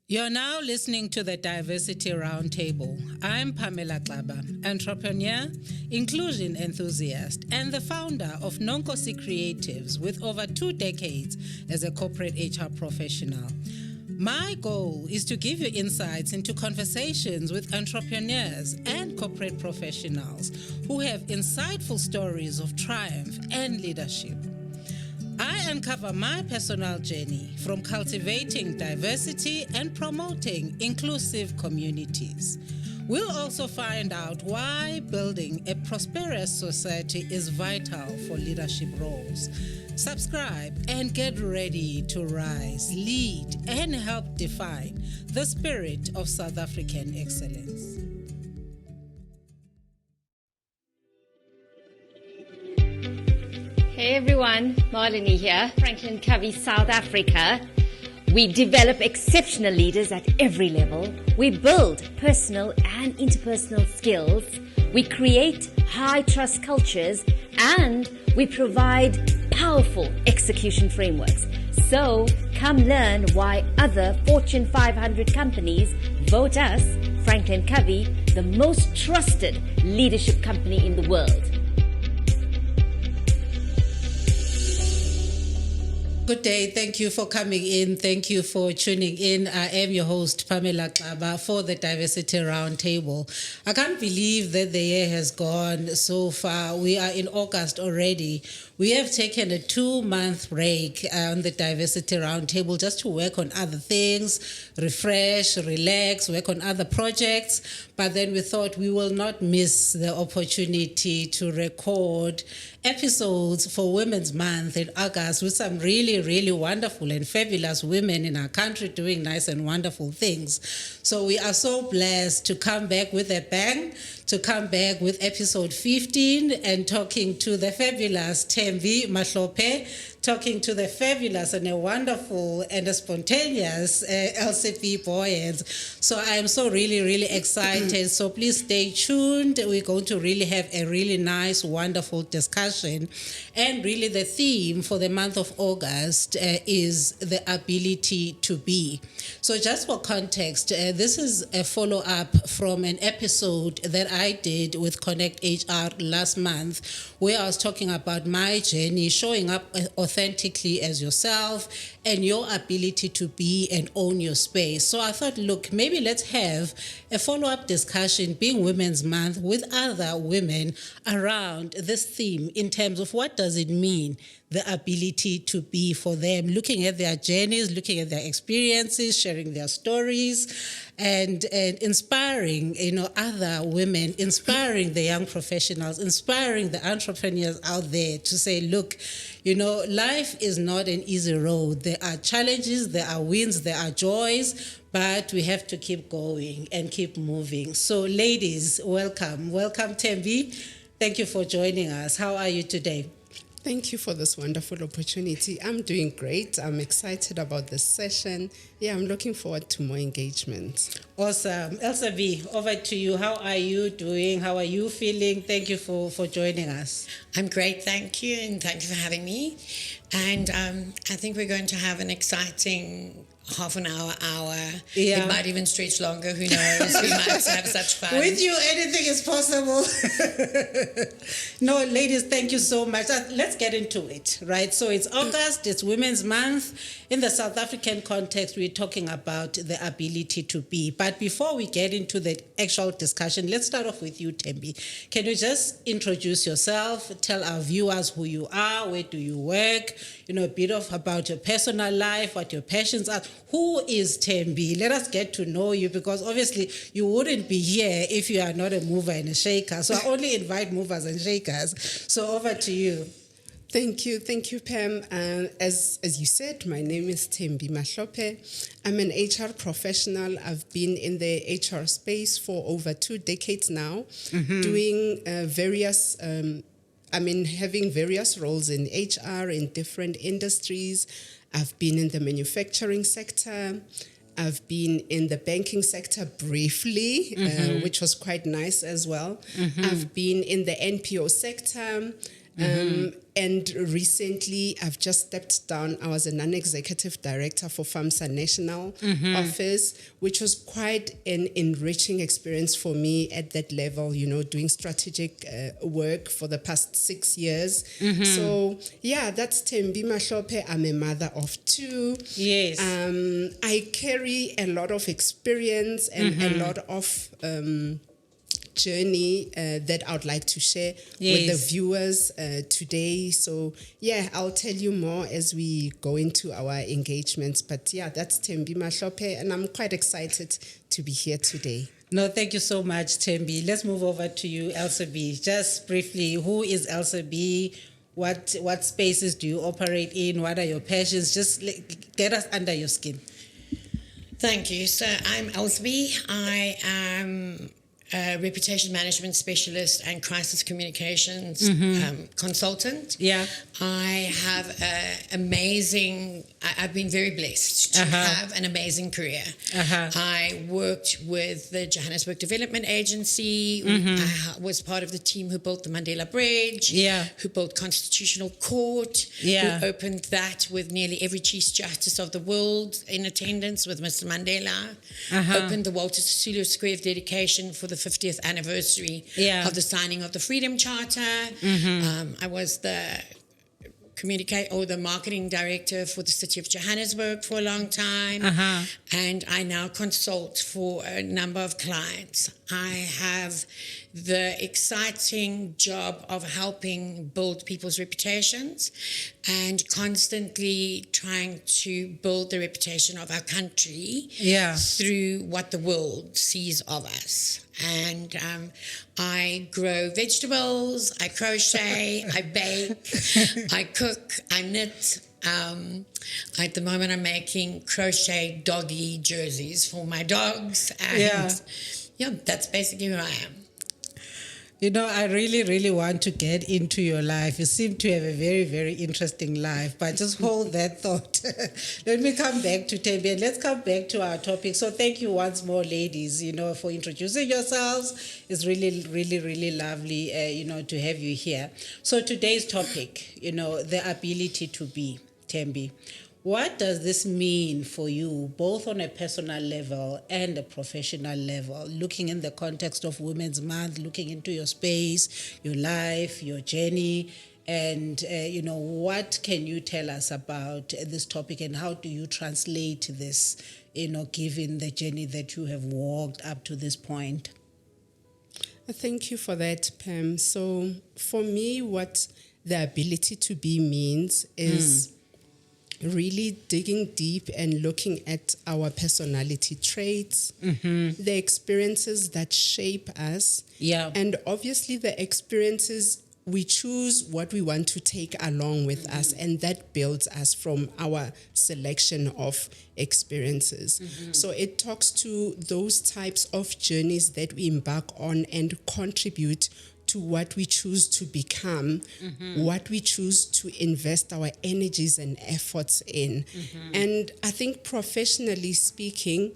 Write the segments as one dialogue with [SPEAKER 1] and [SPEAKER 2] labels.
[SPEAKER 1] You're now listening to the Diversity Roundtable. I'm Pamela Xaba, entrepreneur, inclusion enthusiast, and the founder of Nonkosi Creatives with over 2 decades as a corporate HR professional. My goal is to give you insights into conversations with entrepreneurs and corporate professionals who have insightful stories of triumph and leadership. I uncover my personal journey from cultivating diversity and promoting inclusive communities. We'll also find out why building a prosperous society is vital for leadership roles. Subscribe and get ready to rise, lead, and help define the spirit of South African excellence.
[SPEAKER 2] Hey everyone, Marlene here, Franklin CVY, South Africa. We develop exceptional leaders at every level. We build personal and interpersonal skills. We create high-trust cultures, and we provide powerful execution frameworks. So come learn why other Fortune 500 companies vote us, Franklin CVY, the most trusted leadership company in the world.
[SPEAKER 1] Good day. Thank you for coming in. Thank you for tuning in. I am your host, Pamela Xaba, for the Diversity Roundtable. I can't believe that the year has gone so far. We are in August already. We have taken a 2-month break on the Diversity Roundtable just to work on other things, refresh, relax, work on other projects. But then we thought we will not miss the opportunity to record episodes for Women's Month in August with some really wonderful and fabulous women in our country doing nice and wonderful things. So we are so blessed to come back with a bang, to come back with episode 15 and talking to the fabulous Thembi, Mahlophe, talking to the fabulous and a wonderful and a spontaneous Elsa B, Booyens. So I am so really excited. So please stay tuned. We're going to really have a really nice, wonderful discussion. And really the theme for the month of August is the ability to be. So just for context, this is a follow-up from an episode that I did with Connect HR last month, where I was talking about my journey, showing up authentically as yourself and your ability to be and own your space. So I thought, look, maybe let's have a follow-up discussion, being Women's Month, with other women around this theme in terms of what does it mean, the ability to be for them, looking at their journeys, looking at their experiences, sharing their stories, and inspiring, other women, inspiring the young professionals, inspiring the entrepreneurs out there to say, look, life is not an easy road. There are challenges, there are wins, there are joys, but we have to keep going and keep moving. So ladies, welcome. Welcome, Thembi. Thank you for joining us. How are you today?
[SPEAKER 3] Thank you for this wonderful opportunity. I'm doing great. I'm excited about this session. Yeah, I'm looking forward to more engagement.
[SPEAKER 1] Awesome. Elsa B, over to you. How are you doing? How are you feeling? Thank you for joining us.
[SPEAKER 4] I'm great, thank you, and thank you for having me. And I think we're going to have an exciting half an hour.
[SPEAKER 1] Yeah.
[SPEAKER 4] It might even stretch longer, who knows? We might have such fun.
[SPEAKER 1] With you, anything is possible. No, ladies, thank you so much. Let's get into it, right? So it's August, it's Women's Month. In the South African context, we're talking about the ability to be. But before we get into the actual discussion, let's start off with you, Thembi. Can you just introduce yourself, tell our viewers who you are, where do you work, a bit about your personal life, what your passions are. Who is Thembi? Let us get to know you, because obviously you wouldn't be here if you are not a mover and a shaker. So I only invite movers and shakers. So over to you.
[SPEAKER 3] Thank you, Pam. As you said, my name is Thembi Mahlophe. I'm an HR professional. I've been in the HR space for over 2 decades now, doing having various roles in HR in different industries. I've been in the manufacturing sector. I've been in the banking sector briefly, which was quite nice as well. I've been in the NPO sector. And recently, I've just stepped down. I was a non-executive director for FAMSA National Office, which was quite an enriching experience for me at that level, you know, doing strategic work for the past 6 years. So, yeah, that's Thembi Mahlophe. I'm a mother of 2.
[SPEAKER 1] Yes.
[SPEAKER 3] I carry a lot of experience and a lot of journey that I would like to share with the viewers today. So, yeah, I'll tell you more as we go into our engagements. But, yeah, that's Thembi Mahlophe, and I'm quite excited to be here today.
[SPEAKER 1] No, thank you so much, Thembi. Let's move over to you, Elsa B. Just briefly, who is Elsa B? What spaces do you operate in? What are your passions? Just get us under your skin.
[SPEAKER 4] Thank you. So I'm Elsa B. I am a reputation management specialist and crisis communications consultant.
[SPEAKER 1] Yeah.
[SPEAKER 4] I have I've been very blessed to have an amazing career. I worked with the Johannesburg Development Agency. I was part of the team who built the Mandela Bridge, who built Constitutional Court, who opened that with nearly every Chief Justice of the world in attendance with Mr. Mandela, opened the Walter Sisulu Square of Dedication for the 50th anniversary of the signing of the Freedom Charter. I was the the marketing director for the city of Johannesburg for a long time, and I now consult for a number of clients. I have the exciting job of helping build people's reputations and constantly trying to build the reputation of our country through what the world sees of us. And I grow vegetables, I crochet, I bake, I cook, I knit. At the moment, I'm making crochet doggy jerseys for my dogs. And that's basically who I am.
[SPEAKER 1] You know, I really, really want to get into your life. You seem to have a very, very interesting life, but just hold that thought. Let me come back to Thembi and let's come back to our topic. So thank you once more, ladies, for introducing yourselves. It's really, really, really lovely, to have you here. So today's topic, the ability to be, Thembi. What does this mean for you, both on a personal level and a professional level, looking in the context of Women's Month, looking into your space, your life, your journey, and, what can you tell us about this topic and how do you translate this, given the journey that you have walked up to this point?
[SPEAKER 3] Thank you for that, Pam. So for me, what the ability to be means is really digging deep and looking at our personality traits, the experiences that shape us, and obviously the experiences we choose what we want to take along with us, and that builds us from our selection of experiences. So it talks to those types of journeys that we embark on and contribute to what we choose to become, what we choose to invest our energies and efforts in. And I think professionally speaking,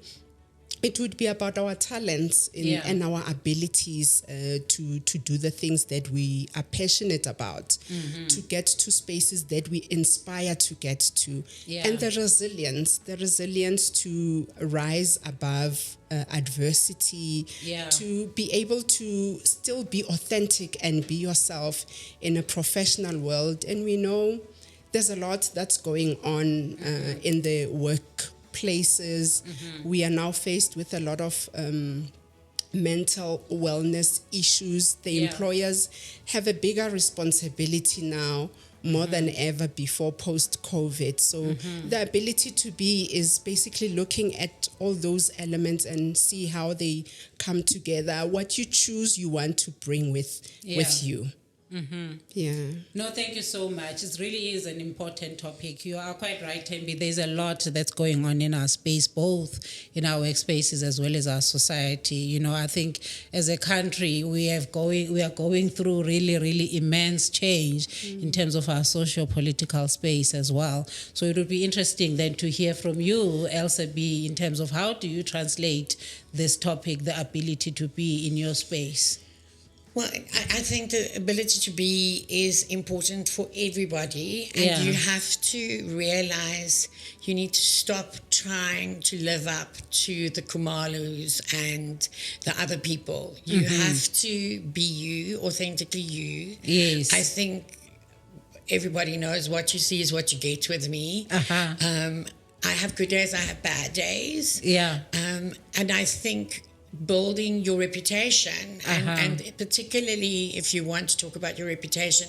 [SPEAKER 3] it would be about our talents and our abilities to do the things that we are passionate about, to get to spaces that we inspire to get to. And the resilience to rise above adversity, to be able to still be authentic and be yourself in a professional world. And we know there's a lot that's going on in the workplaces. We are now faced with a lot of mental wellness issues. The employers have a bigger responsibility now, more than ever before post-COVID. So the ability to be is basically looking at all those elements and see how they come together, what you choose you want to bring with you. No,
[SPEAKER 1] thank you so much. It really is an important topic. You are quite right, Thembi. There's a lot that's going on in our space, both in our workspaces as well as our society. I think as a country, we are going through really, really immense change in terms of our socio-political space as well. So it would be interesting then to hear from you, Elsa B, in terms of how do you translate this topic, the ability to be in your space?
[SPEAKER 4] Well, I think the ability to be is important for everybody, and you have to realize you need to stop trying to live up to the Kumalus and the other people. You have to be you, authentically you.
[SPEAKER 1] Yes.
[SPEAKER 4] I think everybody knows what you see is what you get with me. I have good days, I have bad days.
[SPEAKER 1] Yeah.
[SPEAKER 4] And I think building your reputation, and particularly if you want to talk about your reputation,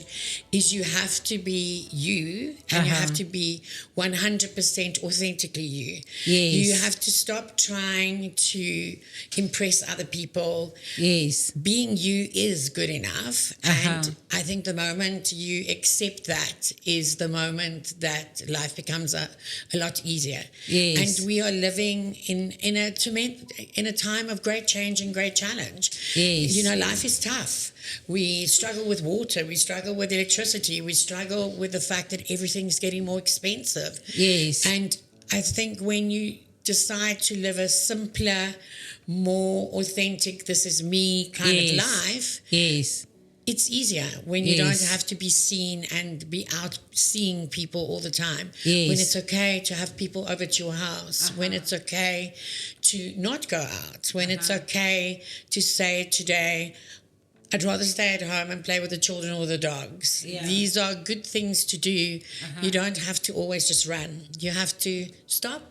[SPEAKER 4] is you have to be you, and you have to be 100% authentically you.
[SPEAKER 1] Yes.
[SPEAKER 4] You have to stop trying to impress other people.
[SPEAKER 1] Yes.
[SPEAKER 4] Being you is good enough. And I think the moment you accept that is the moment that life becomes a lot easier.
[SPEAKER 1] Yes.
[SPEAKER 4] And we are living in a time of great change and great challenge.
[SPEAKER 1] Yes.
[SPEAKER 4] You know, life is tough. We struggle with water, we struggle with electricity, we struggle with the fact that everything's getting more expensive.
[SPEAKER 1] Yes.
[SPEAKER 4] And I think when you decide to live a simpler, more authentic, this is me kind of life,
[SPEAKER 1] yes,
[SPEAKER 4] it's easier when you don't have to be seen and be out seeing people all the time.
[SPEAKER 1] Yes.
[SPEAKER 4] When it's okay to have people over to your house, when it's okay to not go out, when it's okay to say today, I'd rather stay at home and play with the children or the dogs.
[SPEAKER 1] Yeah.
[SPEAKER 4] These are good things to do. You don't have to always just run. You have to stop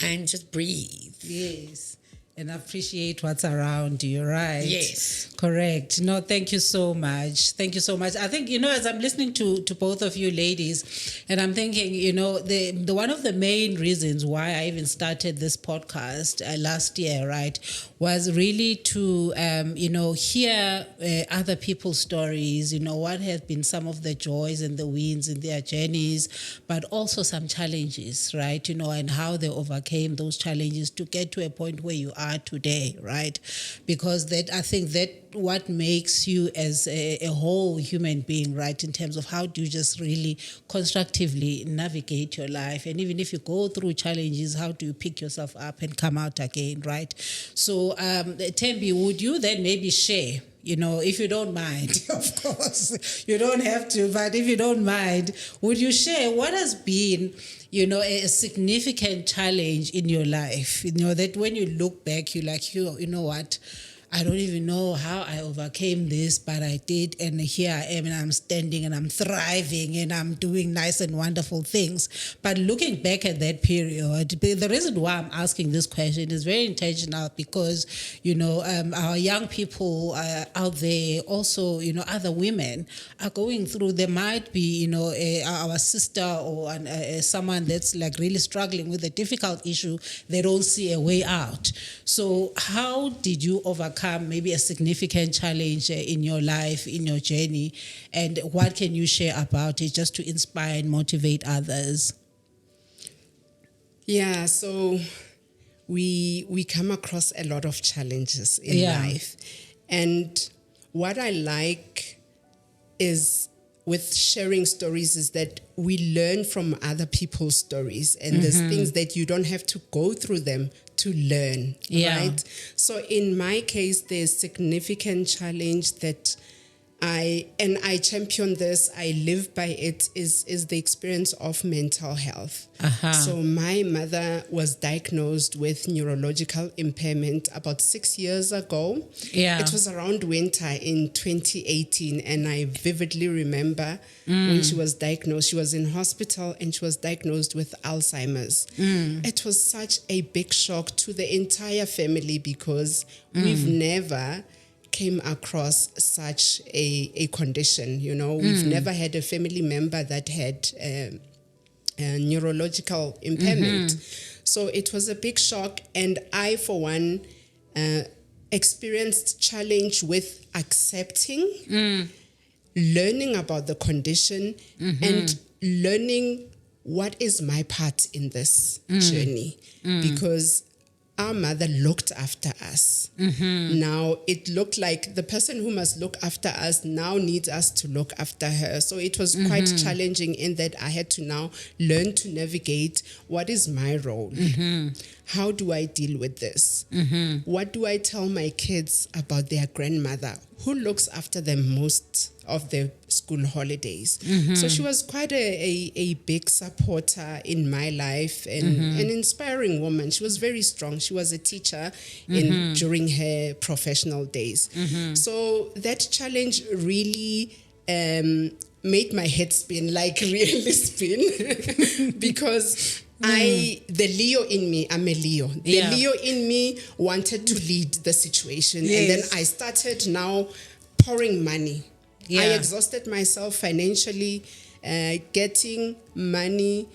[SPEAKER 4] and just breathe.
[SPEAKER 1] Yes. And appreciate what's around you, right?
[SPEAKER 4] Yes.
[SPEAKER 1] Correct. No, thank you so much. Thank you so much. I think, as I'm listening to both of you ladies, and I'm thinking, the one of the main reasons why I even started this podcast last year, right, was really to, hear other people's stories, what have been some of the joys and the wins in their journeys, but also some challenges, right, and how they overcame those challenges to get to a point where you are today, right? Because I think that what makes you as a whole human being, right, in terms of how do you just really constructively navigate your life, and even if you go through challenges, how do you pick yourself up and come out again, right? So, Thembi, would you then maybe share, if you don't mind, of course, you don't have to, but if you don't mind, would you share what has been, a significant challenge in your life, that when you look back, you're like, you know what, I don't even know how I overcame this, but I did, and here I am, and I'm standing, and I'm thriving, and I'm doing nice and wonderful things. But looking back at that period, the reason why I'm asking this question is very intentional, because, our young people out there, also, other women are going through, there might be, our sister or someone that's like really struggling with a difficult issue, they don't see a way out. So how did you overcome maybe a significant challenge in your life, in your journey, and what can you share about it just to inspire and motivate others?
[SPEAKER 3] Yeah, so we come across a lot of challenges in life. And what I like is with sharing stories is that we learn from other people's stories, and there's things that you don't have to go through them to learn, right? So in my case, there's significant challenge that I champion this, I live by it, is the experience of mental health. So my mother was diagnosed with neurological impairment about 6 years ago. It was around winter in 2018, and I vividly remember when she was diagnosed. She was in hospital and she was diagnosed with Alzheimer's. It was such a big shock to the entire family, because we've never came across such a condition. We've never had a family member that had a neurological impairment. So it was a big shock, and I, for one, experienced challenge with accepting, learning about the condition, and learning what is my part in this journey, because our mother looked after us. Now it looked like the person who must look after us now needs us to look after her. So it was quite challenging in that I had to now learn to navigate what is my role. How do I deal with this? kids. What do I tell my kids about their grandmother? Who looks after them most of the school holidays? So she was quite a big supporter in my life and an inspiring woman. She was very strong. She was a teacher during her professional days. So that challenge really made my head spin, like really spin, because the Leo in me, I'm a Leo. The Leo in me wanted to lead the situation. And then I started now pouring money. I exhausted myself financially, getting money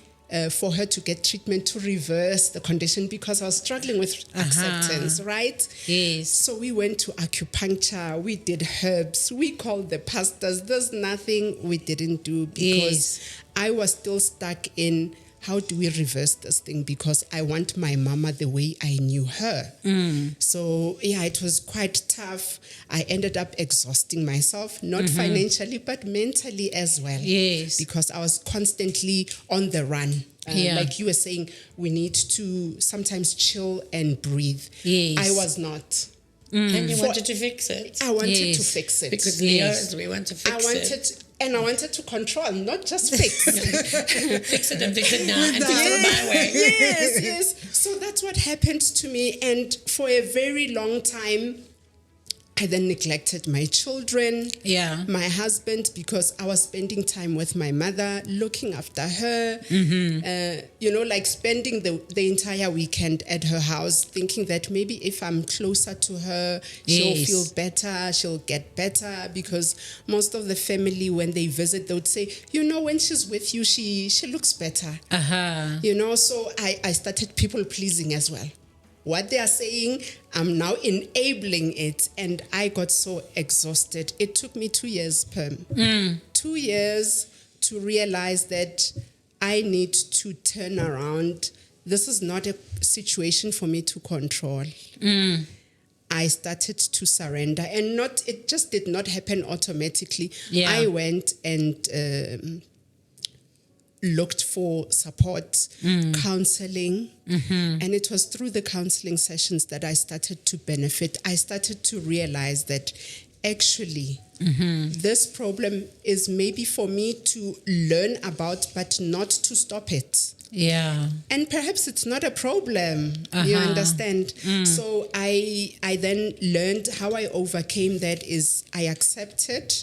[SPEAKER 3] for her to get treatment to reverse the condition because I was struggling with acceptance, right?
[SPEAKER 1] Yes.
[SPEAKER 3] So we went to acupuncture, we did herbs, we called the pastors. There's nothing we didn't do because I was still stuck in how do we reverse this thing? Because I want my mama the way I knew her. So, it was quite tough. I ended up exhausting myself, not financially, but mentally as well.
[SPEAKER 1] Yes.
[SPEAKER 3] Because I was constantly on the run. Like you were saying, we need to sometimes chill and breathe.
[SPEAKER 1] Yes.
[SPEAKER 3] I was not.
[SPEAKER 4] And you wanted to fix it.
[SPEAKER 3] I wanted to fix it.
[SPEAKER 4] Because Leos, we want to fix it.
[SPEAKER 3] And I wanted to control, not just fix.
[SPEAKER 4] Fix it and fix it now and fix it my way.
[SPEAKER 3] Yes. So that's what happened to me. And for a very long time, I then neglected my children, my husband, because I was spending time with my mother, looking after her, like spending the entire weekend at her house, thinking that maybe if I'm closer to her, she'll feel better, she'll get better, because most of the family, when they visit, they would say, when she's with you, she looks better. So I started people pleasing as well. What they are saying, I'm now enabling it. And I got so exhausted. It took me 2 years, Pam. 2 years to realize that I need to turn around. This is not a situation for me to control. I started to surrender. And it just did not happen automatically. I went and looked for support, counseling, and it was through the counseling sessions that I started to benefit. I started to realize that actually this problem is maybe for me to learn about, but not to stop it. And perhaps it's not a problem, you understand? So I then learned how I overcame that is I accepted.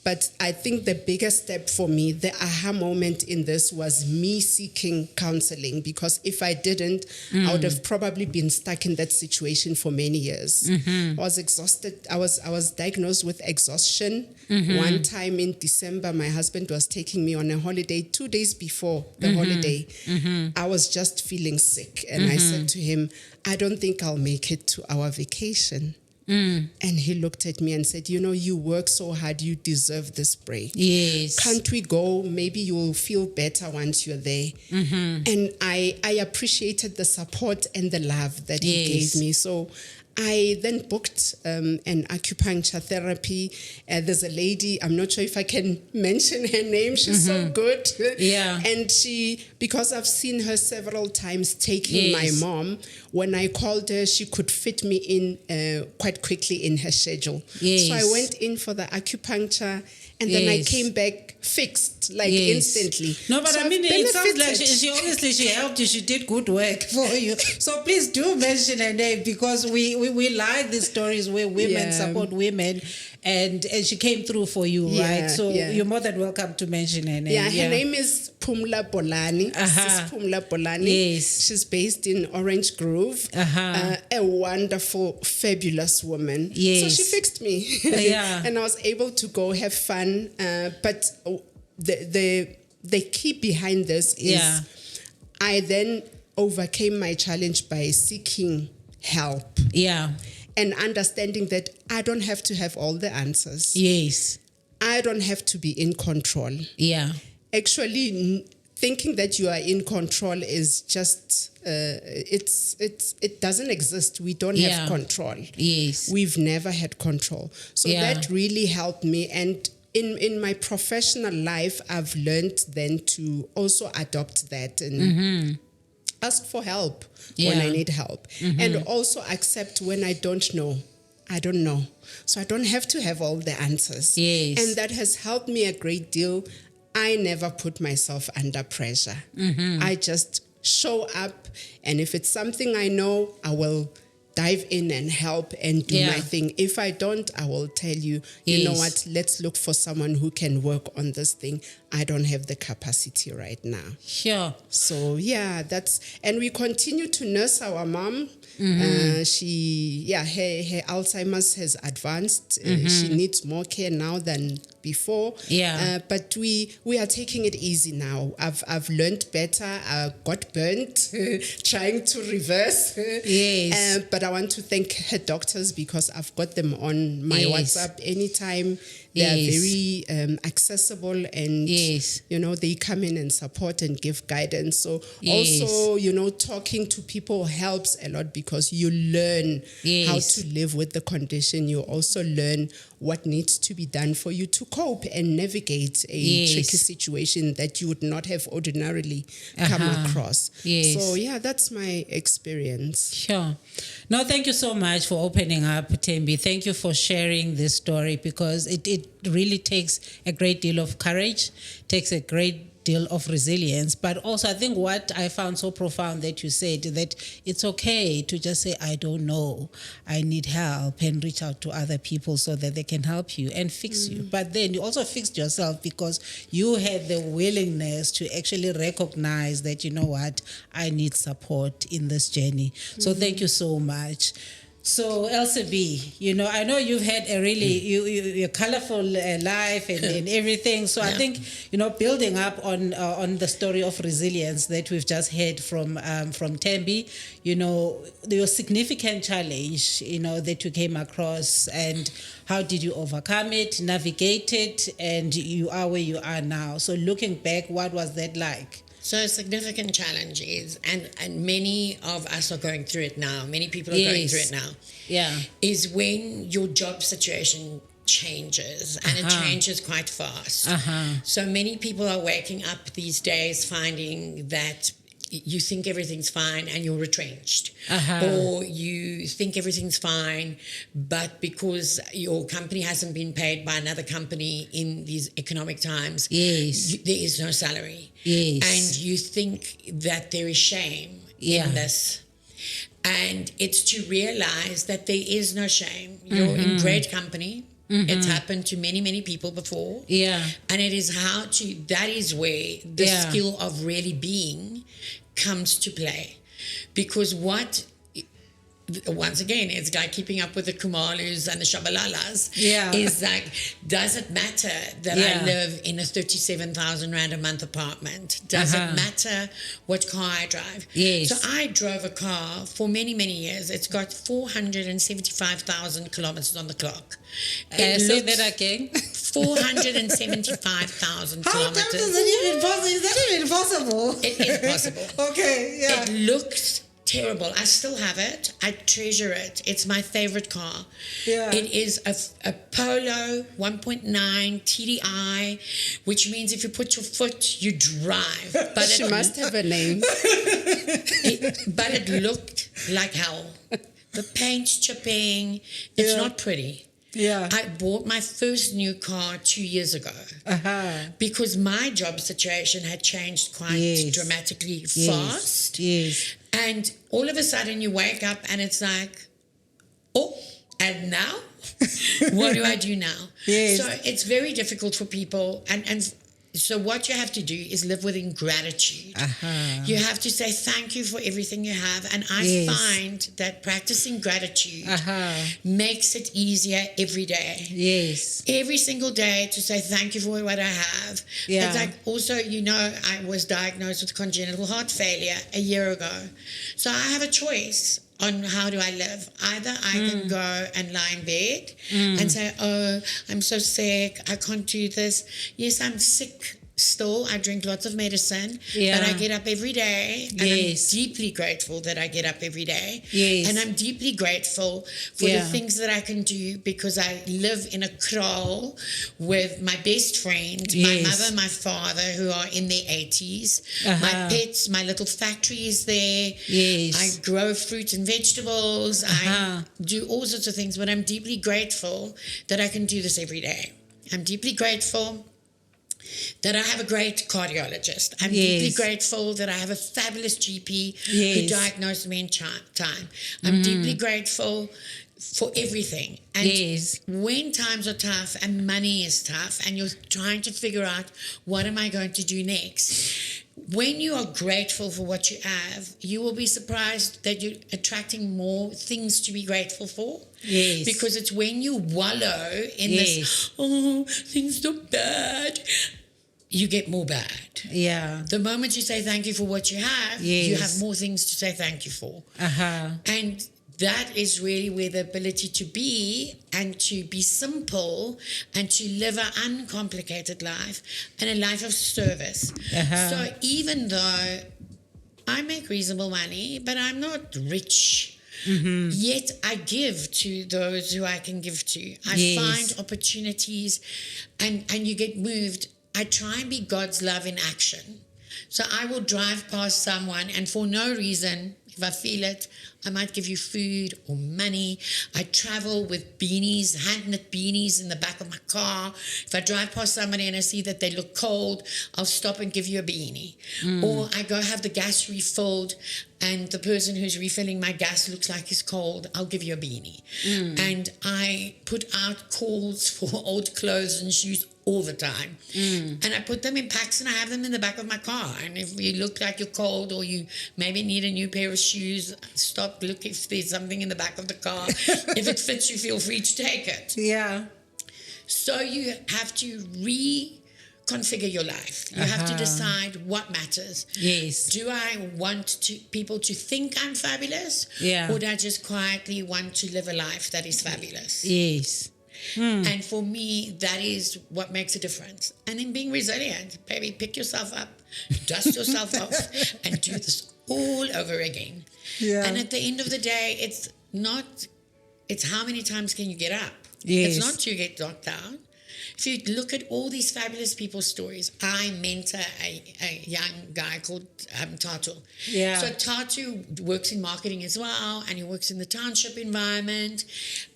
[SPEAKER 3] But I think the biggest step for me, the aha moment in this was me seeking counseling, because if I didn't, I would have probably been stuck in that situation for many years. I was exhausted. I was diagnosed with exhaustion. One time in December, my husband was taking me on a holiday 2 days before the holiday. I was just feeling sick. And I said to him, I don't think I'll make it to our vacation. And he looked at me and said, you work so hard, you deserve this break.
[SPEAKER 1] Yes.
[SPEAKER 3] Can't we go? Maybe you'll feel better once you're there. And I appreciated the support and the love that he gave me. So I then booked an acupuncture therapy. There's a lady, I'm not sure if I can mention her name. She's so good. And because I've seen her several times taking my mom, when I called her, she could fit me in quite quickly in her schedule. So I went in for the acupuncture, and then I came back fixed, instantly.
[SPEAKER 1] No, but
[SPEAKER 3] so
[SPEAKER 1] I mean, it sounds like she helped you. She did good work for you. So please do mention her name, because we like these stories where women support women, and she came through for you, right? So you're more than welcome to mention her name.
[SPEAKER 3] Her name is Pamela Bolani. Pamela Bolani.
[SPEAKER 1] Yes.
[SPEAKER 3] She's based in Orange Grove. A wonderful, fabulous woman.
[SPEAKER 1] Yes.
[SPEAKER 3] So she fixed me. And I was able to go have fun. But the key behind this is I then overcame my challenge by seeking help. And understanding that I don't have to have all the answers. I don't have to be in control. Actually, thinking that you are in control is just it doesn't exist. We don't have control. We've never had control. So that really helped me. And in my professional life, I've learned then to also adopt that. And ask for help when I need help. And also accept when I don't know. I don't know. So I don't have to have all the answers.
[SPEAKER 1] Yes.
[SPEAKER 3] And that has helped me a great deal. I never put myself under pressure. I just show up, and if it's something I know, I will dive in and help and do my thing. If I don't, I will tell you, you know what, let's look for someone who can work on this thing. I don't have the capacity right now.
[SPEAKER 1] Sure.
[SPEAKER 3] So and we continue to nurse our mom. Her Alzheimer's has advanced. She needs more care now than before. But we are taking it easy now. I've learned better. I got burnt trying to reverse. But I want to thank her doctors because I've got them on my WhatsApp anytime. They are very accessible, and you know, they come in and support and give guidance. So also, you know, talking to people helps a lot because you learn how to live with the condition. You also learn what needs to be done for you to cope and navigate a tricky situation that you would not have ordinarily come across. So that's my experience.
[SPEAKER 1] Sure. No, thank you so much for opening up, Thembi. Thank you for sharing this story, because it really takes a great deal of courage, takes a great deal of resilience. But also, I think what I found so profound that you said, that it's okay to just say, I don't know, I need help, and reach out to other people so that they can help you and fix you. But then you also fixed yourself because you had the willingness to actually recognize that, you know what, I need support in this journey. So thank you so much. So Elsa B, you know, I know you've had a really a colorful life and everything. So I think, you know, building up on the story of resilience that we've just heard from Thembi, you know, your significant challenge, you know, that you came across, and how did you overcome it, navigate it, and you are where you are now. So looking back, what was that like?
[SPEAKER 4] So significant challenges, and many of us are going through it now. Many people are going through it now. Is when your job situation changes, and it changes quite fast. So many people are waking up these days finding that you think everything's fine and you're retrenched, or you think everything's fine, but because your company hasn't been paid by another company in these economic times, there is no salary, and you think that there is shame in this. And it's to realize that there is no shame. You're in great company. It's happened to many, many people before. And it is that is where the skill of really being comes to play. Because once again, it's like keeping up with the Kumalus and the Shabalalas. Is like, does it matter that I live in a 37,000 Rand a month apartment? Does it matter what car I drive? So I drove a car for many, many years. It's got 475,000 kilometers on the clock.
[SPEAKER 1] Say that again.
[SPEAKER 4] 475,000 kilometers.
[SPEAKER 1] How is that even possible? Is that even possible?
[SPEAKER 4] It is possible. It looks terrible. I still have it. I treasure it. It's my favorite car. It is a Polo 1.9 TDI, which means if you put your foot, you drive. But
[SPEAKER 3] she must have a name.
[SPEAKER 4] But it looked like hell. The paint's chipping. It's not pretty. I bought my first new car 2 years ago because my job situation had changed quite dramatically fast. And all of a sudden you wake up and it's like, oh, and now? What do I do now? So it's very difficult for people. And so what you have to do is live within gratitude. You have to say thank you for everything you have. And I find that practicing gratitude makes it easier every day. Every single day to say thank you for what I have. It's like also, you know, I was diagnosed with congenital heart failure a year ago. So I have a choice on how do I live. Either I can go and lie in bed and say, oh, I'm so sick, I can't do this. Yes, I'm sick still, I drink lots of medicine,
[SPEAKER 1] Yeah.
[SPEAKER 4] but I get up every day, and
[SPEAKER 1] Yes.
[SPEAKER 4] I'm deeply grateful that I get up every day.
[SPEAKER 1] Yes.
[SPEAKER 4] And I'm deeply grateful for the things that I can do, because I live in a kraal with my best friend, my
[SPEAKER 1] Yes.
[SPEAKER 4] mother, my father, who are in their 80s,
[SPEAKER 1] Uh-huh.
[SPEAKER 4] my pets, my little factory is there.
[SPEAKER 1] Yes.
[SPEAKER 4] I grow fruit and vegetables.
[SPEAKER 1] Uh-huh.
[SPEAKER 4] I do all sorts of things, but I'm deeply grateful that I can do this every day. I'm deeply grateful that I have a great cardiologist. I'm deeply
[SPEAKER 1] Yes.
[SPEAKER 4] grateful that I have a fabulous GP who
[SPEAKER 1] Yes.
[SPEAKER 4] diagnosed me in time. I'm deeply grateful for everything. And
[SPEAKER 1] Yes.
[SPEAKER 4] when times are tough and money is tough and you're trying to figure out, what am I going to do next? When you are grateful for what you have, you will be surprised that you're attracting more things to be grateful for.
[SPEAKER 1] Yes.
[SPEAKER 4] Because it's when you wallow in
[SPEAKER 1] Yes.
[SPEAKER 4] this, oh, things are bad, you get more bad.
[SPEAKER 1] Yeah.
[SPEAKER 4] The moment you say thank you for what you have, you
[SPEAKER 1] Yes.
[SPEAKER 4] have more things to say thank you for.
[SPEAKER 1] Uh-huh.
[SPEAKER 4] And that is really where the ability to be and to be simple and to live an uncomplicated life and a life of service.
[SPEAKER 1] Uh-huh.
[SPEAKER 4] So even though I make reasonable money, but I'm not rich, yet I give to those who I can give to. I
[SPEAKER 1] Yes.
[SPEAKER 4] find opportunities and you get moved. I try and be God's love in action. So I will drive past someone and for no reason, if I feel it, I might give you food or money. I travel with beanies, hand-knit beanies in the back of my car. If I drive past somebody and I see that they look cold, I'll stop and give you a beanie. Or I go have the gas refilled and the person who's refilling my gas looks like he's cold, I'll give you a beanie. And I put out calls for old clothes and shoes all the time. And I put them in packs and I have them in the back of my car. And if you look like you're cold or you maybe need a new pair of shoes, stop, look if there's something in the back of the car. If it fits you, feel free to take it.
[SPEAKER 1] Yeah.
[SPEAKER 4] So you have to reconfigure your life. You have to decide what matters.
[SPEAKER 1] Yes.
[SPEAKER 4] Do I want people to think I'm fabulous?
[SPEAKER 1] Yeah.
[SPEAKER 4] Or do I just quietly want to live a life that is fabulous?
[SPEAKER 1] Yes.
[SPEAKER 4] And for me, that is what makes a difference. And then being resilient, baby, pick yourself up, dust yourself off, and do this all over again.
[SPEAKER 1] Yeah.
[SPEAKER 4] And at the end of the day, it's how many times can you get up?
[SPEAKER 1] Yes.
[SPEAKER 4] It's not to get knocked down. If you look at all these fabulous people's stories, I mentor a young guy called Tatu.
[SPEAKER 1] Yeah.
[SPEAKER 4] So Tatu works in marketing as well, and he works in the township environment,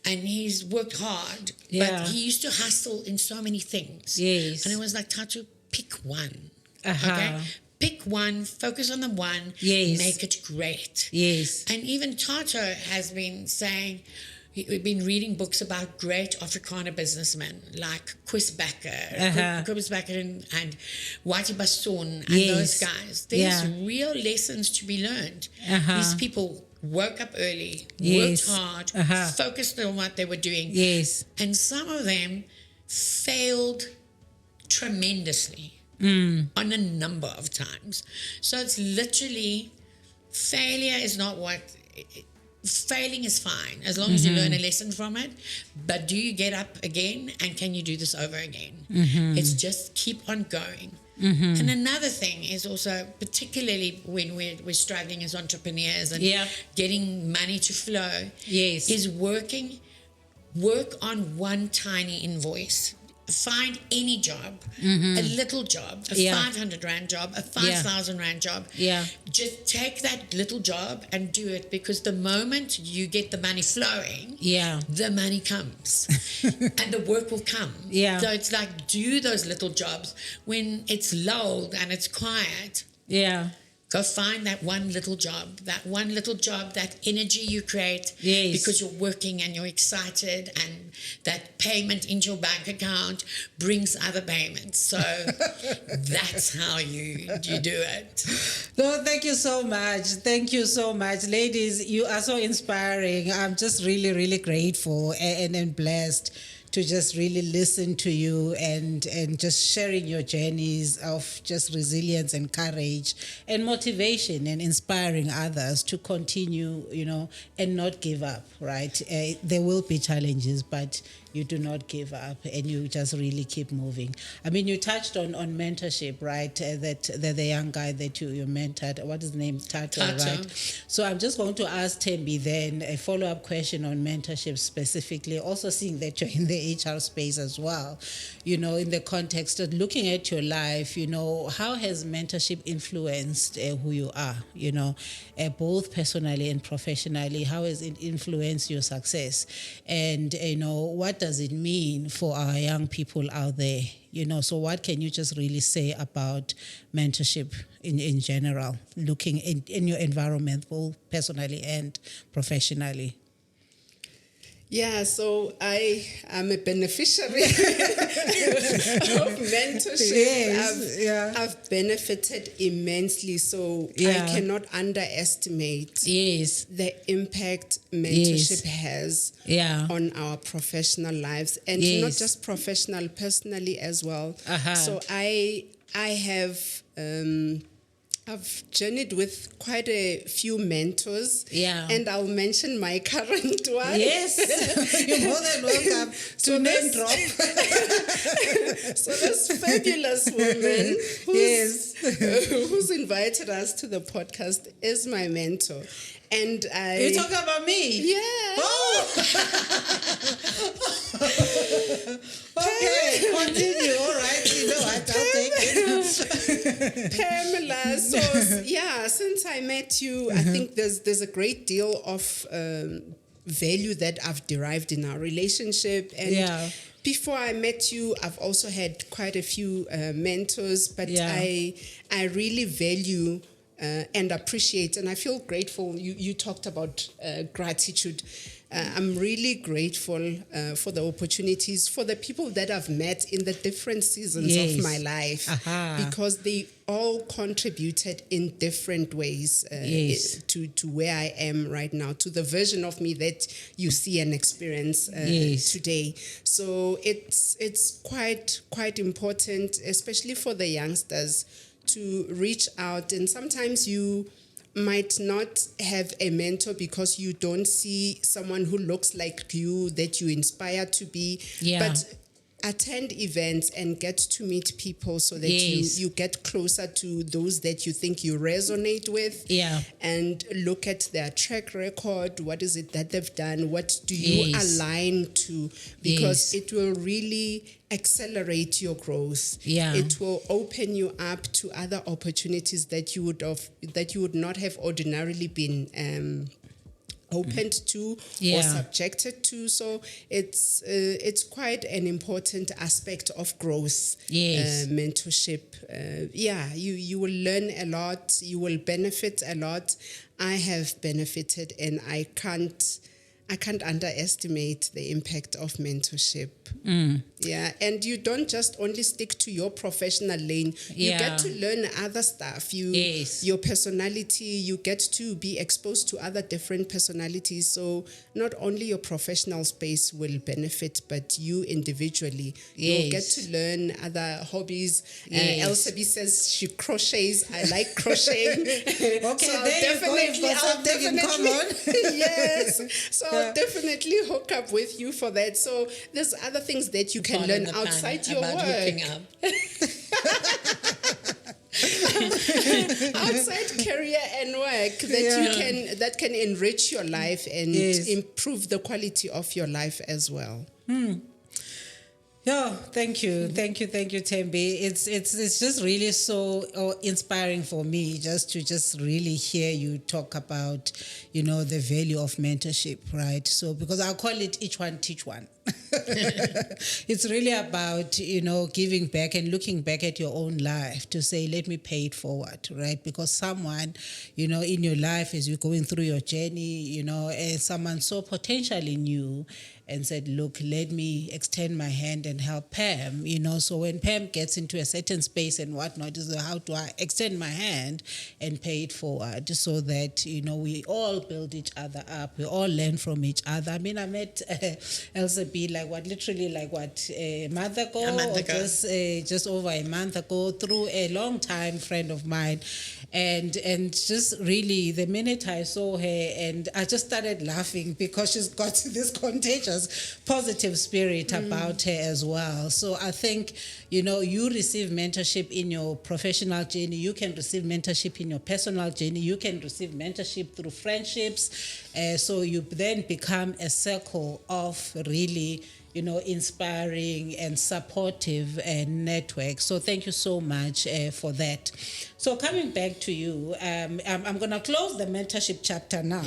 [SPEAKER 4] and he's worked hard.
[SPEAKER 1] Yeah.
[SPEAKER 4] But he used to hustle in so many things.
[SPEAKER 1] Yes.
[SPEAKER 4] And it was like, Tatu, pick one.
[SPEAKER 1] Uh-huh.
[SPEAKER 4] Okay? Pick one, focus on the one,
[SPEAKER 1] Yes.
[SPEAKER 4] make it great.
[SPEAKER 1] Yes.
[SPEAKER 4] And even Tatu has been saying, we've been reading books about great Afrikaner businessmen like Chris Bakker, Chris Bakker and Wati Basson and
[SPEAKER 1] Yes.
[SPEAKER 4] those guys. There's
[SPEAKER 1] Yeah.
[SPEAKER 4] real lessons to be learned. These people woke up early,
[SPEAKER 1] Yes.
[SPEAKER 4] worked hard, focused on what they were doing.
[SPEAKER 1] Yes.
[SPEAKER 4] And some of them failed tremendously on a number of times. So it's literally, failure is not what... Failing is fine as long as you learn a lesson from it, but do you get up again and can you do this over again? It's just keep on going. And another thing is also, particularly when we're struggling as entrepreneurs and getting money to flow, is work on one tiny invoice. Find any job, a little job, a 500 Rand job, a 5,000 Rand job. Just take that little job and do it, because the moment you get the money flowing, the money comes and the work will come. So it's like, do those little jobs when it's lulled and it's quiet. Go find that one little job, that energy you create because you're working and you're excited, and that payment into your bank account brings other payments. So that's how you do it.
[SPEAKER 1] No, thank you so much. Thank you so much. Ladies, you are so inspiring. I'm just really, really grateful and blessed to just really listen to you and just sharing your journeys of just resilience and courage and motivation and inspiring others to continue, and not give up, right? There will be challenges, but, you do not give up, and you just really keep moving. I mean, you touched on mentorship, right? That the young guy that you mentored, what is the name? Tato, right? So I'm just going to ask Thembi then a follow-up question on mentorship specifically, also seeing that you're in the HR space as well, in the context of looking at your life, how has mentorship influenced who you are, both personally and professionally? How has it influenced your success? And, what does it mean for our young people out there? So what can you just really say about mentorship in general, looking in your environment, both personally and professionally?
[SPEAKER 3] Yeah, so I am a beneficiary of mentorship.
[SPEAKER 1] Yes,
[SPEAKER 3] I've benefited immensely, so I cannot underestimate the impact mentorship has on our professional lives, and not just professional, personally as well. So I have I've journeyed with quite a few mentors. And I'll mention my current one.
[SPEAKER 1] Yes, you're more than welcome to name drop.
[SPEAKER 3] So this fabulous woman who's invited us to the podcast is my mentor. And
[SPEAKER 1] you talk about me?
[SPEAKER 3] Yeah.
[SPEAKER 1] Oh. Okay, continue. All right, what? I'll take it.
[SPEAKER 3] Pamela. So since I met you, I think there's a great deal of value that I've derived in our relationship. And before I met you, I've also had quite a few mentors, but I really value and appreciate, and I feel grateful. You talked about gratitude. I'm really grateful for the opportunities, for the people that I've met in the different seasons of my life, because they all contributed in different ways to where I am right now, to the version of me that you see and experience today. So it's quite important, especially for the youngsters, to reach out. And sometimes you might not have a mentor because you don't see someone who looks like you, that you inspire to be. But attend events and get to meet people so that you get closer to those that you think you resonate with. And look at their track record. What is it that they've done? What do you align to? Because it will really accelerate your growth. It will open you up to other opportunities that you would not have ordinarily been opened to or subjected to. So it's quite an important aspect of growth. Mentorship. You will learn a lot. You will benefit a lot. I have benefited, and I can't underestimate the impact of mentorship. And you don't just only stick to your professional lane. You get to learn other stuff. Your personality, you get to be exposed to other different personalities. So not only your professional space will benefit, but you individually. You'll get to learn other hobbies. Elsa B says she crochets. I like crocheting.
[SPEAKER 1] Okay, so I'll definitely in common.
[SPEAKER 3] Yes. So I'll definitely hook up with you for that. So there's other things that you can learn outside your work. Outside career and work that can enrich your life and improve the quality of your life as well.
[SPEAKER 1] Thank you, Thembi. It's just really so inspiring for me just to really hear you talk about, the value of mentorship, right? So because I'll call it each one teach one. It's really about, giving back and looking back at your own life to say, let me pay it forward, right? Because someone, in your life as you're going through your journey, and someone so potentially new and said, look, let me extend my hand and help Pam, So when Pam gets into a certain space and whatnot, is how do I extend my hand and pay it forward so that, we all build each other up. We all learn from each other. I mean, I met Elsa B a month ago. Just over a month ago through a long time friend of mine. and just really the minute I saw her, and I just started laughing because she's got this contagious positive spirit about her as well. So I think, you know, you receive mentorship in your professional journey, you can receive mentorship in your personal journey, you can receive mentorship through friendships, so you then become a circle of really, you know, inspiring and supportive network. So thank you so much for that. So coming back to you, I'm going to close the mentorship chapter now,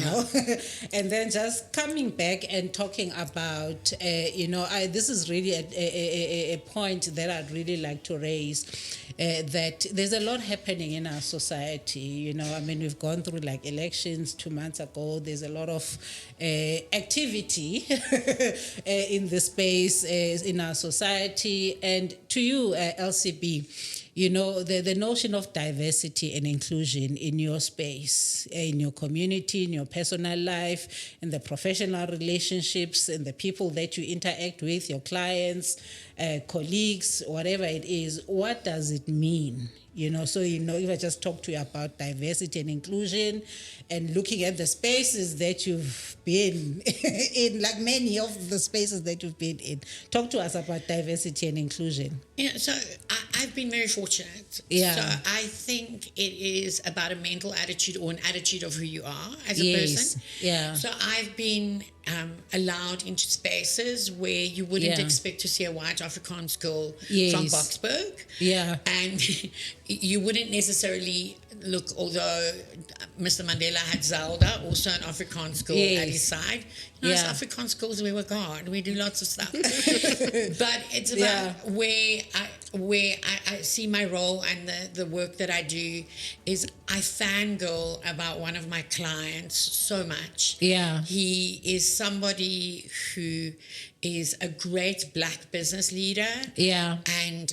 [SPEAKER 1] and then just coming back and talking about, you know, this is really a point that I'd really like to raise, that there's a lot happening in our society. You know, I mean, we've gone through like elections 2 months ago. There's a lot of activity in the space in our society. And to you, LCB, you know, the notion of diversity and inclusion in your space, in your community, in your personal life, in the professional relationships, and the people that you interact with, your clients, colleagues, whatever it is, what does it mean? You know, so, you know, if I just talk to you about diversity and inclusion and looking at the spaces that you've been in, like many of the spaces that you've been in, talk to us about diversity and inclusion.
[SPEAKER 4] Yeah, so I've been very fortunate.
[SPEAKER 1] Yeah.
[SPEAKER 4] So I think it is about a mental attitude or an attitude of who you are as a person.
[SPEAKER 1] Yeah.
[SPEAKER 4] So I've been allowed into spaces where you wouldn't expect to see a white Afrikaans girl from Boksburg.
[SPEAKER 1] Yeah.
[SPEAKER 4] And you wouldn't necessarily look, although Mr. Mandela had Zelda, also an Afrikaans girl at his side. You know, as Afrikaans girls, we work hard. We do lots of stuff. But it's about where I see my role, and the work that I do is I fangirl about one of my clients so much.
[SPEAKER 1] Yeah.
[SPEAKER 4] He is somebody who is a great Black business leader.
[SPEAKER 1] Yeah.
[SPEAKER 4] And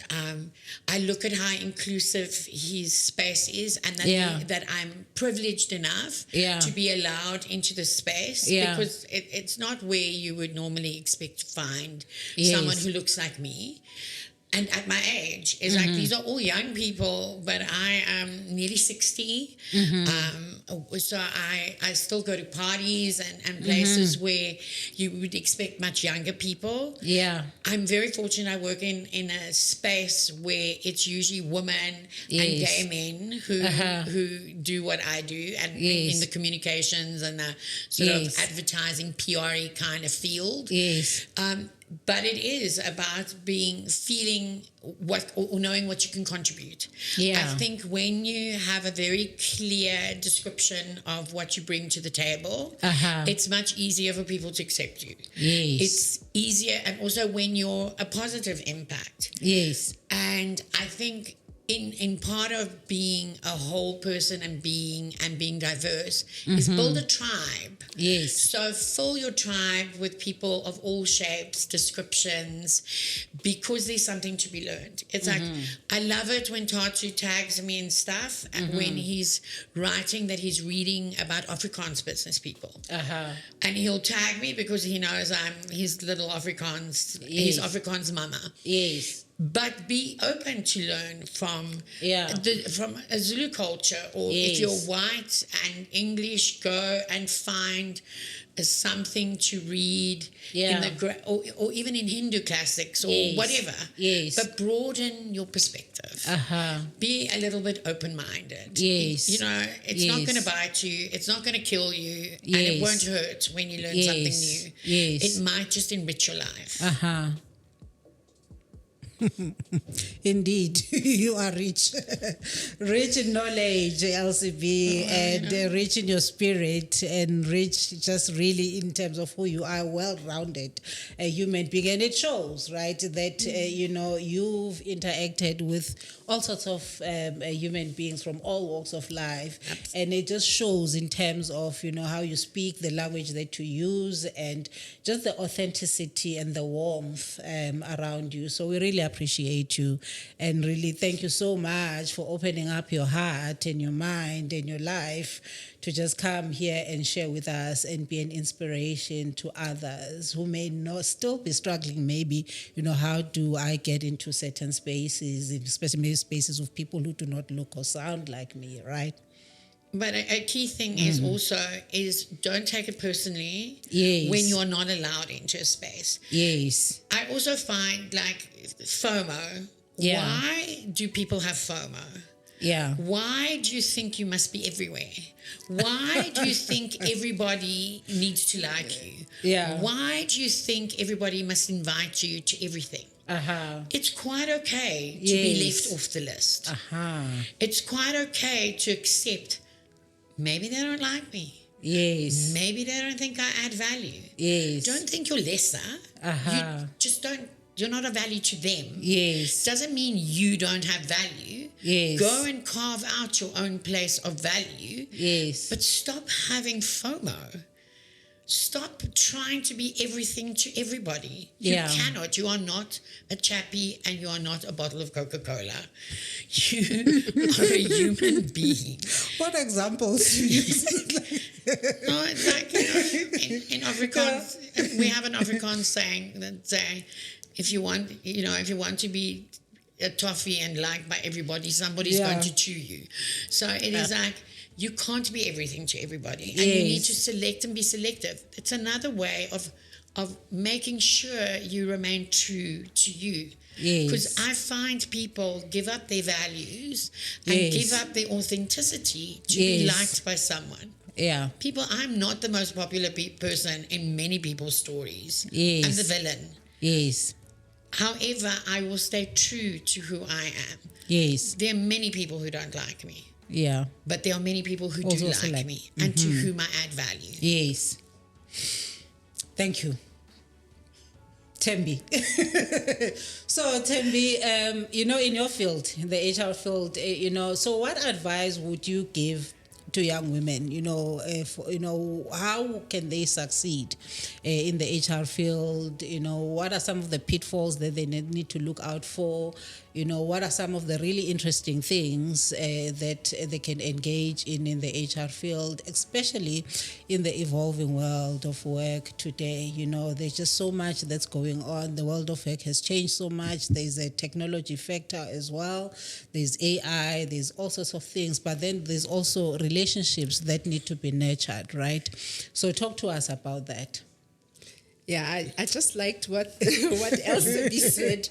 [SPEAKER 4] I look at how inclusive his space is, and that I'm privileged enough to be allowed into the space, because it's not where you would normally expect to find someone who looks like me. And at my age, it's like, these are all young people, but I am nearly 60. So I still go to parties and places where you would expect much younger people. Yeah. I'm very fortunate I work in a space where it's usually women and gay men who do what I do, and in the communications and the sort of advertising, PR-y kind of field. Yes. But it is about feeling what, or knowing what you can contribute. Yeah. I think when you have a very clear description of what you bring to the table, it's much easier for people to accept you. Yes. It's easier, and also when you're a positive impact. Yes. And I think in part of being a whole person and being diverse is build a tribe. Yes. So fill your tribe with people of all shapes, descriptions, because there's something to be learned. It's like, I love it when Tatu tags me in stuff, and when he's writing that he's reading about Afrikaans business people. And he'll tag me because he knows I'm his little Afrikaans, his Afrikaans mama. Yes. But be open to learn from from a Zulu culture, or if you're white and English, go and find something to read in the or even in Hindu classics or whatever. Yes. But broaden your perspective. Be a little bit open-minded. Yes. You know, it's not going to bite you. It's not going to kill you, and it won't hurt when you learn something new. Yes. It might just enrich your life.
[SPEAKER 1] Indeed, you are rich. Rich in knowledge, LCB, and rich in your spirit, and rich just really in terms of who you are, well-rounded a human being. And it shows, right, that, you know, you've interacted with all sorts of human beings from all walks of life. Absolutely. And it just shows in terms of, you know, how you speak, the language that you use, and just the authenticity and the warmth around you. So we really appreciate you and really thank you so much for opening up your heart and your mind and your life to just come here and share with us and be an inspiration to others who may not still be struggling. Maybe, how do I get into certain spaces, especially spaces of people who do not look or sound like me, right?
[SPEAKER 4] But a key thing is don't take it personally when you're not allowed into a space.
[SPEAKER 1] Yes.
[SPEAKER 4] I also find like FOMO.
[SPEAKER 1] Yeah.
[SPEAKER 4] Why do people have FOMO?
[SPEAKER 1] Yeah.
[SPEAKER 4] Why do you think you must be everywhere? Why do you think everybody needs to like you?
[SPEAKER 1] Yeah.
[SPEAKER 4] Why do you think everybody must invite you to everything? It's quite okay to be left off the list. It's quite okay to accept maybe they don't like me.
[SPEAKER 1] Yes.
[SPEAKER 4] Maybe they don't think I add value.
[SPEAKER 1] Yes.
[SPEAKER 4] Don't think you're lesser. You just don't. You're not a value to them.
[SPEAKER 1] Yes.
[SPEAKER 4] Doesn't mean you don't have value.
[SPEAKER 1] Yes.
[SPEAKER 4] Go and carve out your own place of value.
[SPEAKER 1] Yes.
[SPEAKER 4] But stop having FOMO. Stop trying to be everything to everybody. You cannot. You are not a chappie and you are not a bottle of Coca-Cola. You are a human being.
[SPEAKER 1] What examples do you use?
[SPEAKER 4] No, it's like, in Afrikaans, we have an Afrikaans saying that say, if you want to be a toffee and liked by everybody, somebody's going to chew you. So it is like, you can't be everything to everybody. And you need to select and be selective. It's another way of making sure you remain true to you. Because I find people give up their values and give up their authenticity to be liked by someone.
[SPEAKER 1] Yeah.
[SPEAKER 4] People, I'm not the most popular person in many people's stories. I'm the villain.
[SPEAKER 1] Yes.
[SPEAKER 4] However, I will stay true to who I am.
[SPEAKER 1] Yes.
[SPEAKER 4] There are many people who don't like me.
[SPEAKER 1] Yeah.
[SPEAKER 4] But there are many people who do like me and to whom I add value.
[SPEAKER 1] Yes. Thank you. Thembi. So, Thembi, in your field, in the HR field, so what advice would you give to young women? How can they succeed in the HR field? What are some of the pitfalls that they need to look out for? What are some of the really interesting things that they can engage in the HR field, especially in the evolving world of work today? There's just so much that's going on. The world of work has changed so much. There's a technology factor as well. There's AI. There's all sorts of things. But then there's also relationships that need to be nurtured, right? So talk to us about that.
[SPEAKER 3] Yeah, I just liked what Elsa B said.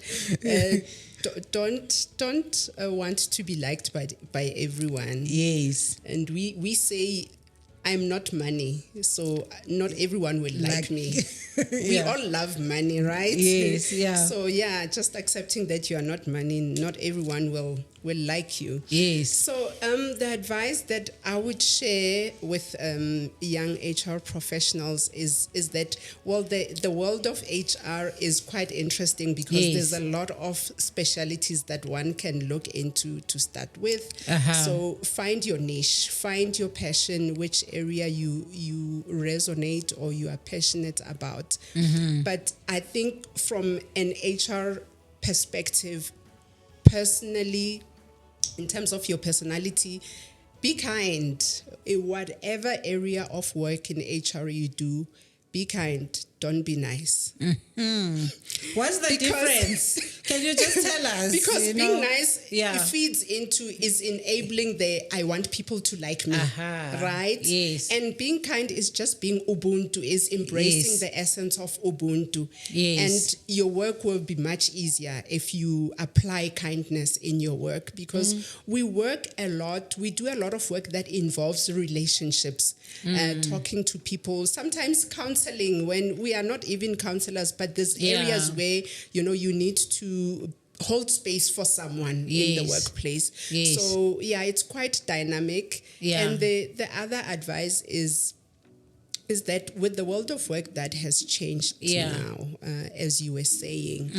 [SPEAKER 3] Don't want to be liked by everyone.
[SPEAKER 1] Yes.
[SPEAKER 3] And we say, I'm not money, so not everyone will like me. We all love money, right?
[SPEAKER 1] Yes, yeah.
[SPEAKER 3] So just accepting that you are not money, not everyone will like you.
[SPEAKER 1] Yes.
[SPEAKER 3] So the advice that I would share with young HR professionals is that, the world of HR is quite interesting because there's a lot of specialities that one can look into to start with. So find your niche, find your passion, which area you resonate or you are passionate about. But I think from an HR perspective, personally, in terms of your personality, be kind. In whatever area of work in HR you do, be kind. Don't be nice.
[SPEAKER 1] What's the difference? Can you just tell us?
[SPEAKER 3] Because being nice, it feeds into, is enabling I want people to like me, right?
[SPEAKER 1] Yes.
[SPEAKER 3] And being kind is just being Ubuntu, is embracing the essence of Ubuntu.
[SPEAKER 1] Yes.
[SPEAKER 3] And your work will be much easier if you apply kindness in your work, because we work a lot, we do a lot of work that involves relationships, talking to people, sometimes counseling when we are not even counselors, but there's areas where, you need to hold space for someone in the workplace. So, it's quite dynamic. And the other advice is that with the world of work that has changed now, as you were saying,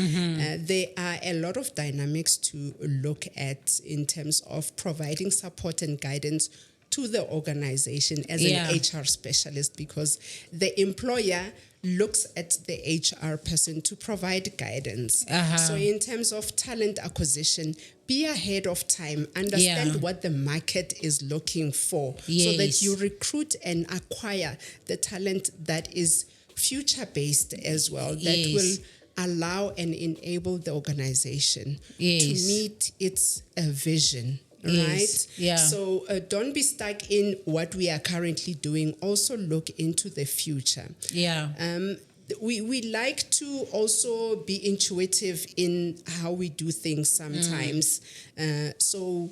[SPEAKER 3] there are a lot of dynamics to look at in terms of providing support and guidance to the organization as an HR specialist, because the employer looks at the HR person to provide guidance. So in terms of talent acquisition, be ahead of time, understand what the market is looking for, so that you recruit and acquire the talent that is future-based as well, that will allow and enable the organization to meet its vision. Right?
[SPEAKER 1] Yeah.
[SPEAKER 3] So don't be stuck in what we are currently doing. Also look into the future.
[SPEAKER 1] Yeah.
[SPEAKER 3] We like to also be intuitive in how we do things sometimes. So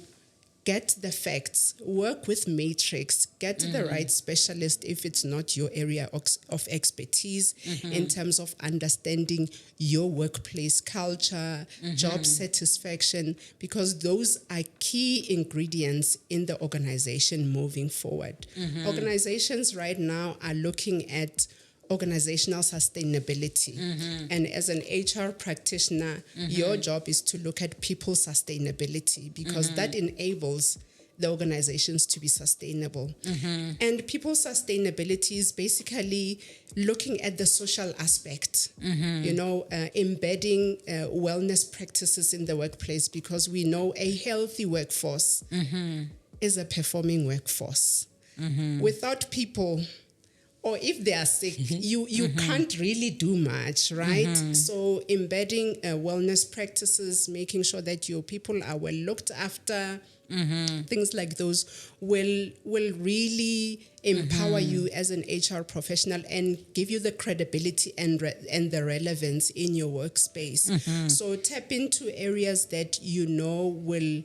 [SPEAKER 3] get the facts, work with matrix, get the right specialist if it's not your area of expertise in terms of understanding your workplace culture, job satisfaction, because those are key ingredients in the organization moving forward. Organizations right now are looking at organizational sustainability. And as an HR practitioner, your job is to look at people's sustainability, because that enables the organizations to be sustainable. And people's sustainability is basically looking at the social aspect, embedding wellness practices in the workplace, because we know a healthy workforce is a performing workforce. Without people, or if they are sick, you can't really do much, right? So embedding wellness practices, making sure that your people are well looked after, things like those will really empower you as an HR professional and give you the credibility and the relevance in your workspace. So tap into areas that you know will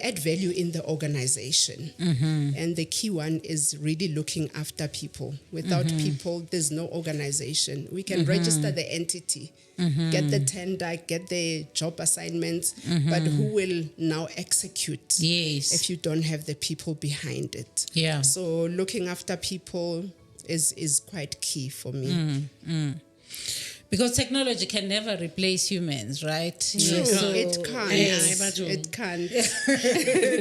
[SPEAKER 3] add value in the organization. And the key one is really looking after people. Without people, there's no organization. We can register the entity, get the tender, get the job assignments, but who will now execute if you don't have the people behind it? So looking after people is quite key for me.
[SPEAKER 1] Because technology can never replace humans, right?
[SPEAKER 3] True, so it can't. It can't.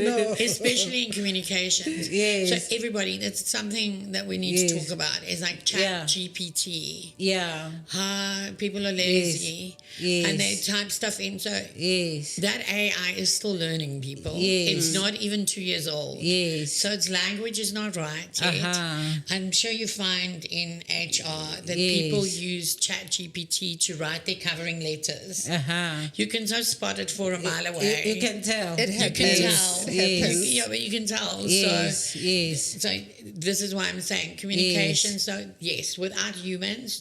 [SPEAKER 4] No. Especially in communications. So everybody, that's something that we need to talk about, is like chat GPT. How people are lazy and they type stuff in. So that AI is still learning people. It's not even 2 years old. So its language is not right yet. I'm sure you find in HR that people use chat GPT to write their covering letters. You can so spot it for a mile away.
[SPEAKER 1] You can tell.
[SPEAKER 3] It happens.
[SPEAKER 4] You can tell.
[SPEAKER 3] It
[SPEAKER 4] But you can tell. So this is why I'm saying communication. So yes, without humans,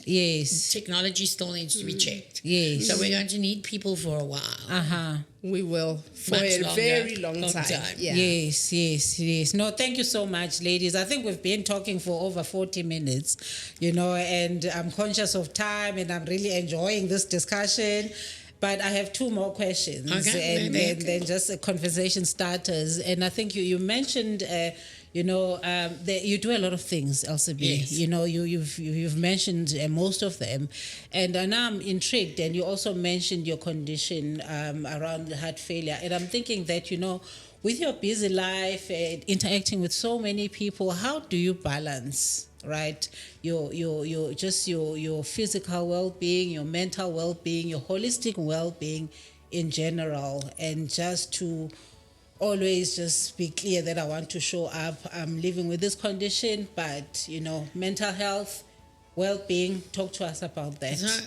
[SPEAKER 4] technology still needs to be checked. So we're going to need people for a while.
[SPEAKER 3] We will for a very long time.
[SPEAKER 1] Yes. No, thank you so much, ladies. I think we've been talking for over 40 minutes, and I'm conscious of time and I'm really enjoying this discussion. But I have two more questions and then just a conversation starters. And I think you mentioned you do a lot of things, Elsa B. You've mentioned most of them, and now I'm intrigued. And you also mentioned your condition around heart failure, and I'm thinking that with your busy life and interacting with so many people, how do you balance? Right, your physical well-being, your mental well-being, your holistic well-being in general, and just to always just be clear that I want to show up. I'm living with this condition, but mental health, well-being. Talk to us about that.
[SPEAKER 4] So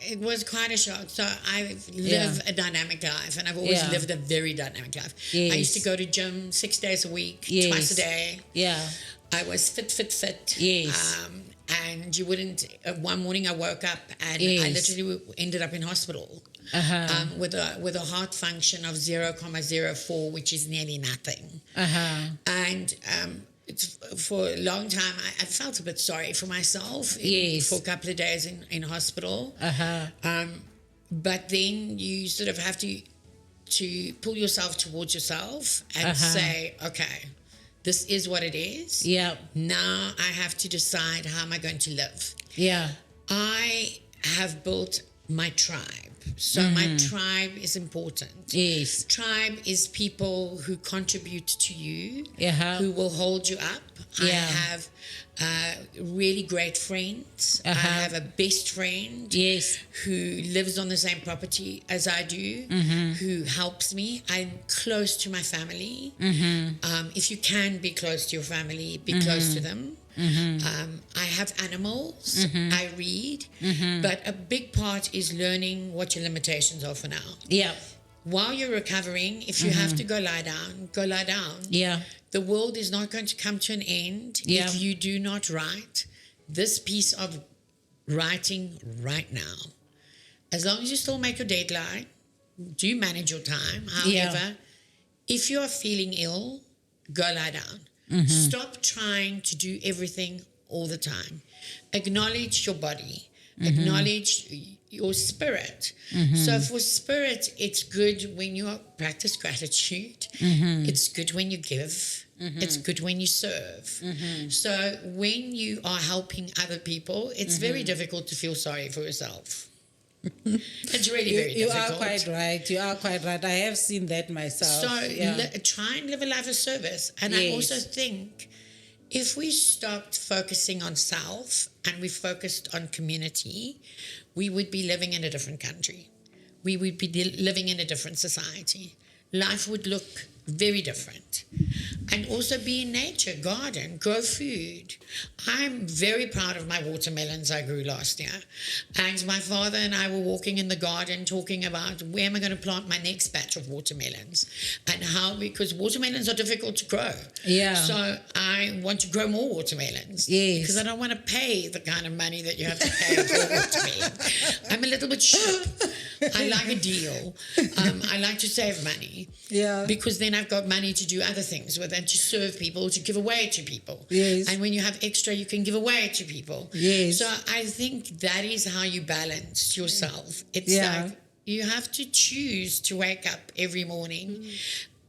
[SPEAKER 4] it was quite a shock. So I live a dynamic life, and I've always lived a very dynamic life. I used to go to gym 6 days a week, twice a day. I was fit. And you wouldn't. One morning I woke up and I literally ended up in hospital with a heart function of 0.04, which is nearly nothing. And for a long time I felt a bit sorry for myself for a couple of days in hospital. But then you sort of have to pull yourself towards yourself and say, okay, this is what it is. Now I have to decide, how am I going to live? I have built my tribe. So my tribe is important.
[SPEAKER 1] Yes.
[SPEAKER 4] Tribe is people who contribute to you,
[SPEAKER 1] Uh-huh.
[SPEAKER 4] who will hold you up. I have really great friends. I have a best friend
[SPEAKER 1] Yes.
[SPEAKER 4] who lives on the same property as I do, who helps me. I'm close to my family. If you can be close to your family, be close to them. I have animals, I read, but a big part is learning what your limitations are for now.
[SPEAKER 1] Yeah.
[SPEAKER 4] While you're recovering, if you have to go lie down, go lie down.
[SPEAKER 1] Yeah.
[SPEAKER 4] The world is not going to come to an end if you do not write this piece of writing right now. As long as you still make your deadline, do manage your time. However, if you are feeling ill, go lie down. Stop trying to do everything all the time. Acknowledge your body. Acknowledge your spirit. So for spirit, it's good when you practice gratitude. It's good when you give. It's good when you serve. So when you are helping other people, it's very difficult to feel sorry for yourself. It's really very difficult.
[SPEAKER 1] You are quite right. You are quite right. I have seen that myself.
[SPEAKER 4] So try and live a life of service. And I also think if we stopped focusing on self and we focused on community, we would be living in a different country. We would be living in a different society. Life would look very different. And also be in nature, garden, grow food. I'm very proud of my watermelons I grew last year. And my father and I were walking in the garden talking about where am I going to plant my next batch of watermelons and how, because watermelons are difficult to grow.
[SPEAKER 1] Yeah.
[SPEAKER 4] So I want to grow more watermelons.
[SPEAKER 1] Yes.
[SPEAKER 4] Because I don't want to pay the kind of money that you have to pay for watermelon. I'm a little bit ship. I like a deal. I like to save money.
[SPEAKER 1] Yeah.
[SPEAKER 4] Because then I've got money to do other things with and to serve people, to give away to people.
[SPEAKER 1] Yes.
[SPEAKER 4] And when you have extra, you can give away to people.
[SPEAKER 1] Yes.
[SPEAKER 4] So I think that is how you balance yourself. It's like you have to choose to wake up every morning.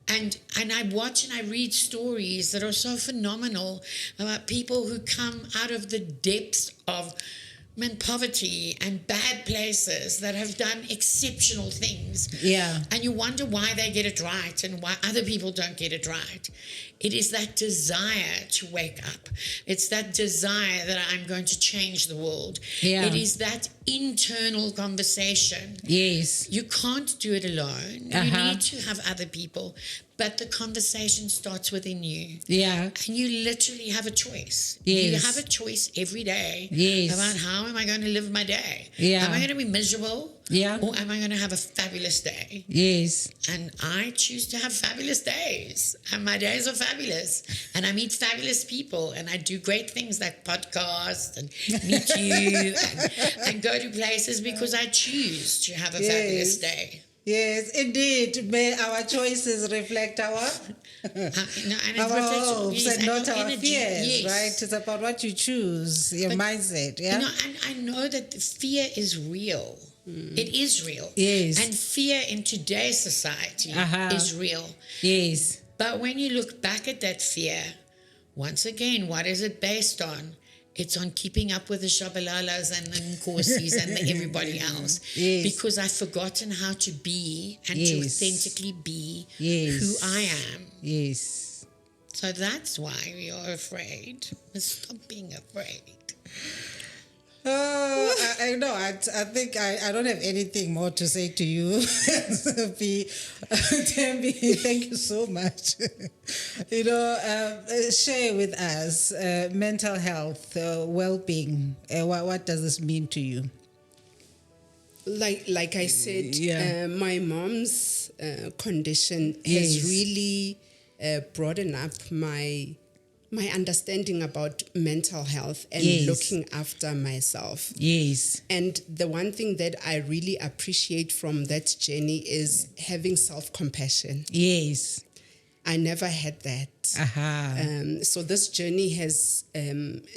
[SPEAKER 4] And I watch and I read stories that are so phenomenal about people who come out of the depths of poverty and bad places that have done exceptional things.
[SPEAKER 1] Yeah.
[SPEAKER 4] And you wonder why they get it right and why other people don't get it right. It is that desire to wake up. It's that desire that I'm going to change the world.
[SPEAKER 1] Yeah.
[SPEAKER 4] It is that internal conversation.
[SPEAKER 1] Yes.
[SPEAKER 4] You can't do it alone. You need to have other people. But the conversation starts within you.
[SPEAKER 1] Yeah.
[SPEAKER 4] And you literally have a choice.
[SPEAKER 1] Yes.
[SPEAKER 4] You have a choice every day about how am I going to live my day?
[SPEAKER 1] Yeah.
[SPEAKER 4] Am I going to be miserable?
[SPEAKER 1] Yeah.
[SPEAKER 4] Or am I going to have a fabulous day?
[SPEAKER 1] Yes.
[SPEAKER 4] And I choose to have fabulous days. And my days are fabulous. And I meet fabulous people. And I do great things like podcasts and meet you and go to places because I choose to have a fabulous day.
[SPEAKER 1] Yes, indeed. May our choices reflect our hopes and not our fears, right? It's about what you choose, your mindset, yeah?
[SPEAKER 4] And I know that fear is real. It is real.
[SPEAKER 1] Yes.
[SPEAKER 4] And fear in today's society is real.
[SPEAKER 1] Yes.
[SPEAKER 4] But when you look back at that fear, once again, what is it based on? It's on keeping up with the Shabalalas and the Nkosis and everybody else.
[SPEAKER 1] Yes.
[SPEAKER 4] Because I've forgotten how to be and to authentically be who I am.
[SPEAKER 1] Yes.
[SPEAKER 4] So that's why we are afraid. Stop being afraid.
[SPEAKER 1] Oh, I know. I think I don't have anything more to say to you. Thembi, thank you so much. Share with us mental health, well-being. What does this mean to you?
[SPEAKER 3] Like I said, my mom's condition has really broadened up my understanding about mental health and looking after myself.
[SPEAKER 1] Yes.
[SPEAKER 3] And the one thing that I really appreciate from that journey is having self-compassion.
[SPEAKER 1] Yes.
[SPEAKER 3] I never had that. So this journey has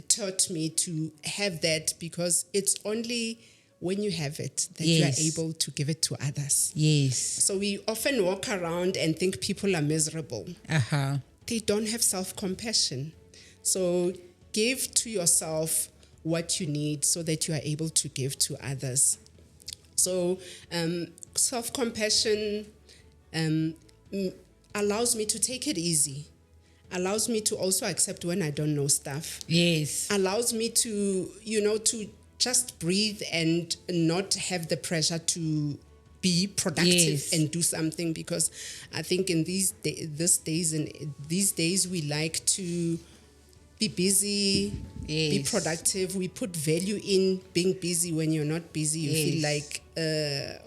[SPEAKER 3] taught me to have that, because it's only when you have it that you are able to give it to others.
[SPEAKER 1] Yes.
[SPEAKER 3] So we often walk around and think people are miserable. They don't have self-compassion. So give to yourself what you need so that you are able to give to others. So self-compassion allows me to take it easy, allows me to also accept when I don't know stuff.
[SPEAKER 1] Yes.
[SPEAKER 3] Allows me to, to just breathe and not have the pressure to be productive and do something, because I think in these days we like to be busy, be productive. We put value in being busy. When you're not busy, you feel like,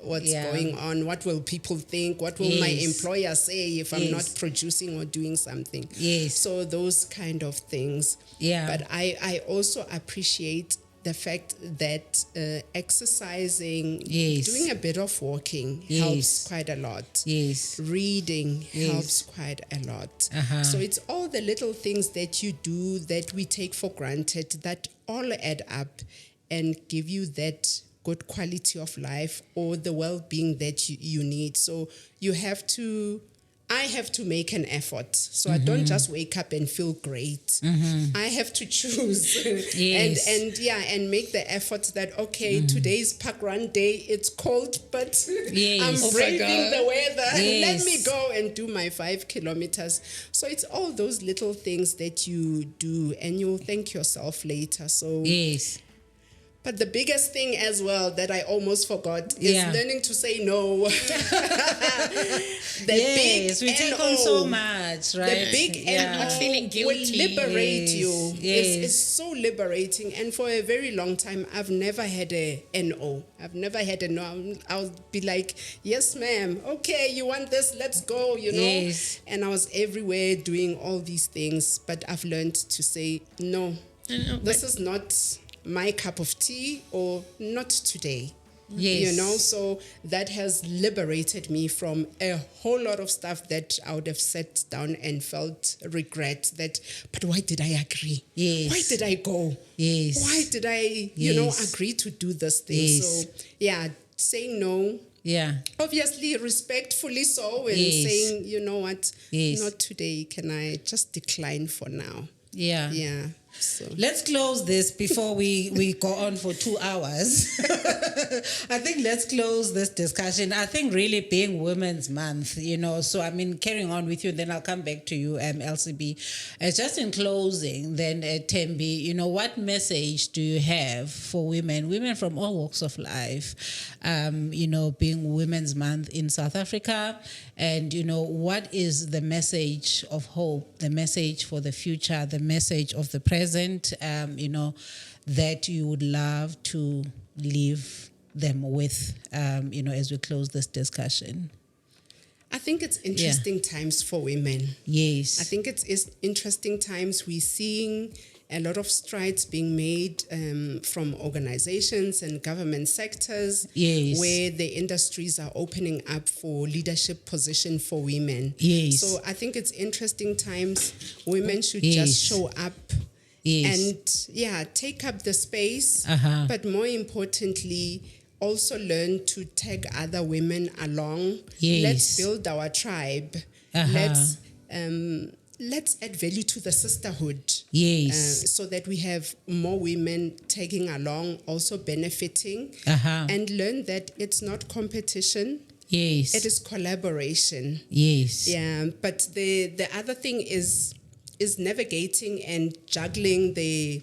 [SPEAKER 3] what's going on? What will people think? What will my employer say if I'm not producing or doing something? So those kind of things. But I also appreciate the fact that exercising, doing a bit of walking helps quite a lot. Reading helps quite a lot. So it's all the little things that you do that we take for granted that all add up and give you that good quality of life or the well-being that you need. So I have to make an effort. So I don't just wake up and feel great. I have to choose and make the effort that, today's park run day, it's cold, but I'm braving the weather. Let me go and do my 5 kilometers. So it's all those little things that you do and you'll thank yourself later. So but the biggest thing as well that I almost forgot is learning to say no.
[SPEAKER 1] We take on so much, right?
[SPEAKER 3] The big and
[SPEAKER 4] not feeling guilty
[SPEAKER 3] will liberate you. It's so liberating. And for a very long time, I've never had a no. I've never had a no. I'll be like, yes, ma'am. Okay, you want this? Let's go, And I was everywhere doing all these things. But I've learned to say no. This is not my cup of tea, or not today. So that has liberated me from a whole lot of stuff that I would have sat down and felt regret that, but why did I agree? Why did I go? Why did I, agree to do this thing? So saying no. Obviously, respectfully so, and saying, you know what, not today. Can I just decline for now? So.
[SPEAKER 1] Let's close this before we go on for 2 hours. I think let's close this discussion. I think really being Women's Month, so I mean, carrying on with you, then I'll come back to you, Elsa B. Just in closing, then Thembi, what message do you have for women from all walks of life, being Women's Month in South Africa? And, what is the message of hope, the message for the future, the message of the present, that you would love to leave them with, as we close this discussion?
[SPEAKER 3] I think it's interesting times for women.
[SPEAKER 1] I
[SPEAKER 3] think it's interesting times. We're seeing a lot of strides being made from organizations and government sectors where the industries are opening up for leadership position for women. So I think it's interesting times. Women should just show up and take up the space, but more importantly, also learn to take other women along. Let's build our tribe. Let's add value to the sisterhood. So that we have more women tagging along, also benefiting, and learn that it's not competition. It is collaboration. But the other thing is navigating and juggling the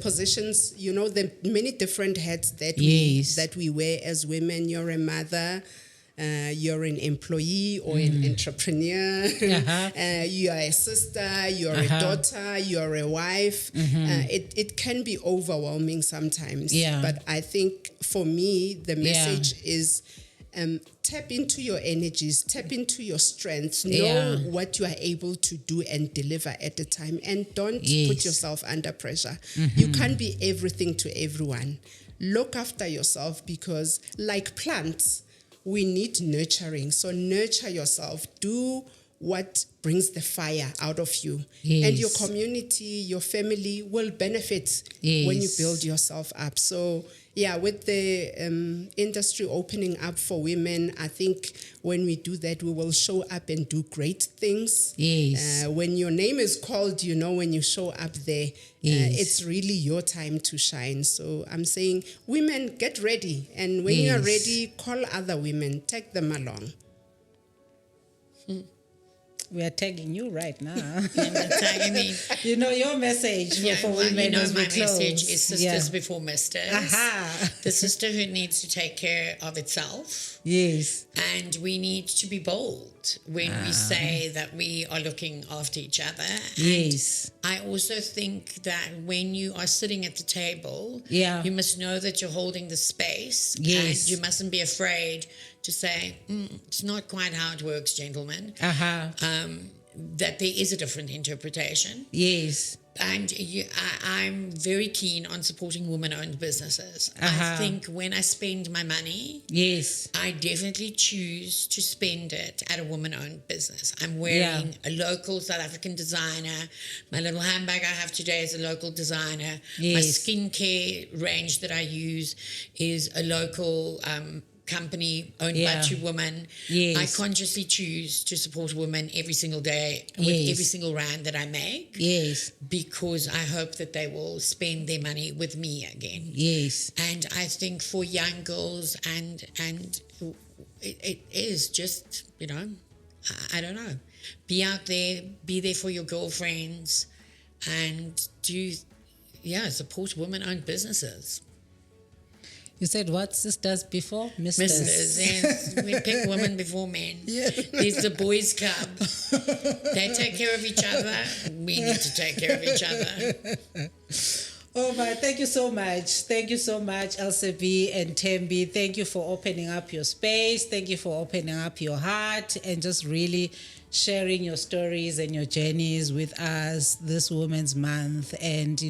[SPEAKER 3] positions, the many different hats that we wear as women. You're a mother, you're an employee or an entrepreneur, you are a sister, you're a daughter, you're a wife. It can be overwhelming sometimes. But I think for me, the message is tap into your energies, tap into your strengths, know what you are able to do and deliver at a time, and don't put yourself under pressure. You can't be everything to everyone. Look after yourself, because like plants, we need nurturing. So nurture yourself. Do what brings the fire out of you.
[SPEAKER 1] Yes.
[SPEAKER 3] And your community, your family will benefit when you build yourself up. So, yeah, with the industry opening up for women, I think when we do that, we will show up and do great things.
[SPEAKER 1] Yes.
[SPEAKER 3] When your name is called, when you show up there, it's really your time to shine. So I'm saying, women, get ready. And when you are ready, call other women, take them along.
[SPEAKER 1] We are tagging you right now.
[SPEAKER 4] Tagging me.
[SPEAKER 1] Your message for women as we
[SPEAKER 4] my
[SPEAKER 1] close.
[SPEAKER 4] message is sisters before misters.
[SPEAKER 1] Aha.
[SPEAKER 4] The sister who needs to take care of itself.
[SPEAKER 1] Yes.
[SPEAKER 4] And we need to be bold when we say that we are looking after each other.
[SPEAKER 1] Yes.
[SPEAKER 4] And I also think that when you are sitting at the table, you must know that you're holding the space.
[SPEAKER 1] Yes.
[SPEAKER 4] And you mustn't be afraid to say, it's not quite how it works, gentlemen. That there is a different interpretation.
[SPEAKER 1] Yes.
[SPEAKER 4] And I'm very keen on supporting women-owned businesses. I think when I spend my money, I definitely choose to spend it at a woman-owned business. I'm wearing a local South African designer. My little handbag I have today is a local designer. My skincare range that I use is a local company owned by two women. I consciously choose to support women every single day with every single rand that I make. Because I hope that they will spend their money with me again. And I think for young girls and it is just, I don't know. Be out there, be there for your girlfriends and support women-owned businesses.
[SPEAKER 1] You said what, sisters before? Misters.
[SPEAKER 4] Yes. We pick women before men. There's the boys' club. They take care of each other. We need to take care of each other.
[SPEAKER 1] Oh my, thank you so much. Thank you so much, Elsa B and Thembi. Thank you for opening up your space. Thank you for opening up your heart and just really sharing your stories and your journeys with us this Women's Month. And,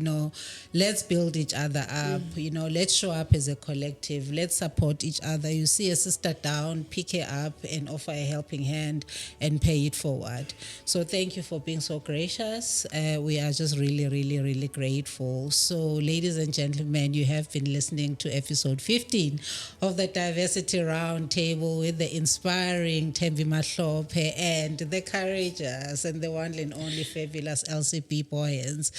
[SPEAKER 1] let's build each other up. Let's show up as a collective. Let's support each other. You see a sister down, pick her up and offer a helping hand and pay it forward. So thank you for being so gracious. We are just really, really, really grateful. So, ladies and gentlemen, you have been listening to episode 15 of the Diversity Roundtable with the inspiring Thembi Mahlophe and the courageous and the one and only fabulous Elsa B. Booyens.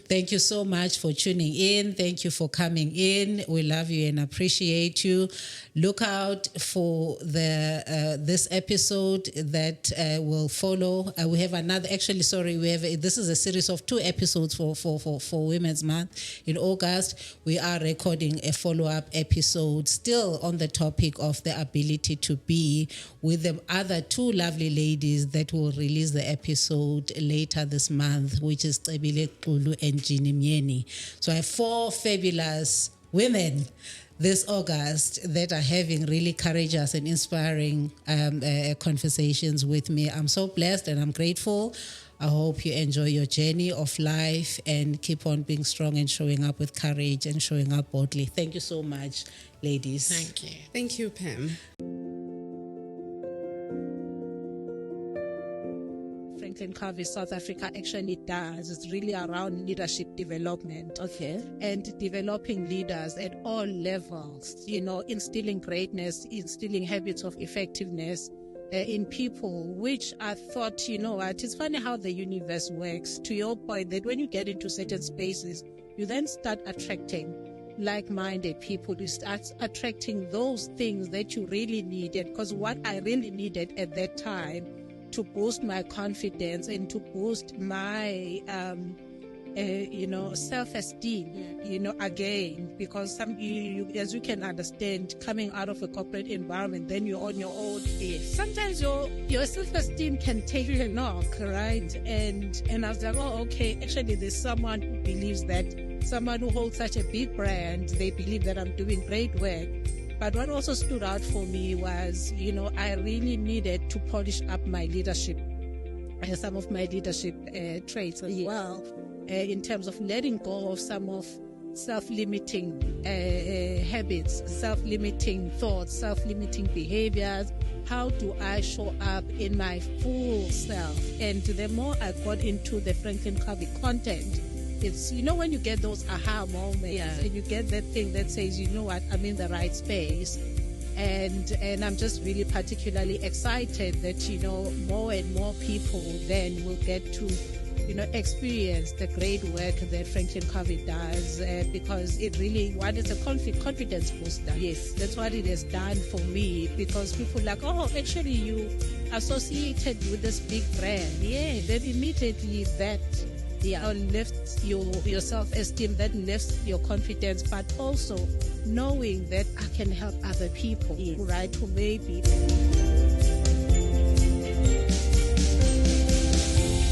[SPEAKER 1] Thank you so much for tuning in. Thank you for coming in. We love you and appreciate you. Look out for this episode that will follow. We have another. Actually, sorry, this is a series of 2 episodes for Women's Month. In August, we are recording a follow-up episode still on the topic of the ability to be with the other 2 lovely ladies that will release the episode later this month, which is Tabile Kulu and Ginny Mieni. So I have 4 fabulous women this August that are having really courageous and inspiring conversations with me. I'm so blessed and I'm grateful. I hope you enjoy your journey of life and keep on being strong and showing up with courage and showing up boldly. Thank you so much, ladies.
[SPEAKER 4] Thank you.
[SPEAKER 3] Thank you, Pam.
[SPEAKER 5] Franklin CVY South Africa actually does is really around leadership development. And developing leaders at all levels, instilling greatness, instilling habits of effectiveness in people, which I thought, it's funny how the universe works. To your point, that when you get into certain spaces, you then start attracting like-minded people. You start attracting those things that you really needed. Because what I really needed at that time to boost my confidence and to boost my self-esteem, again, because as you can understand, coming out of a corporate environment, then you're on your own. Sometimes your self-esteem can take a knock, right? And I was like, okay, actually there's someone who believes that, someone who holds such a big brand, they believe that I'm doing great work. But what also stood out for me was, I really needed to polish up my leadership, some of my leadership traits as well, in terms of letting go of some of self-limiting habits, self-limiting thoughts, self-limiting behaviors. How do I show up in my full self? And the more I got into the Franklin CVY content, it's, when you get those aha moments and you get that thing that says, you know what, I'm in the right space. And I'm just really particularly excited that, more and more people then will get to experience the great work that Franklin CVY does, because it really, one is a confidence booster. Yes, that's what it has done for me, because people are like, oh, actually you associated with this big brand. Yeah, then immediately that lifts your self-esteem, that lifts your confidence, but also knowing that I can help other people, right, who may be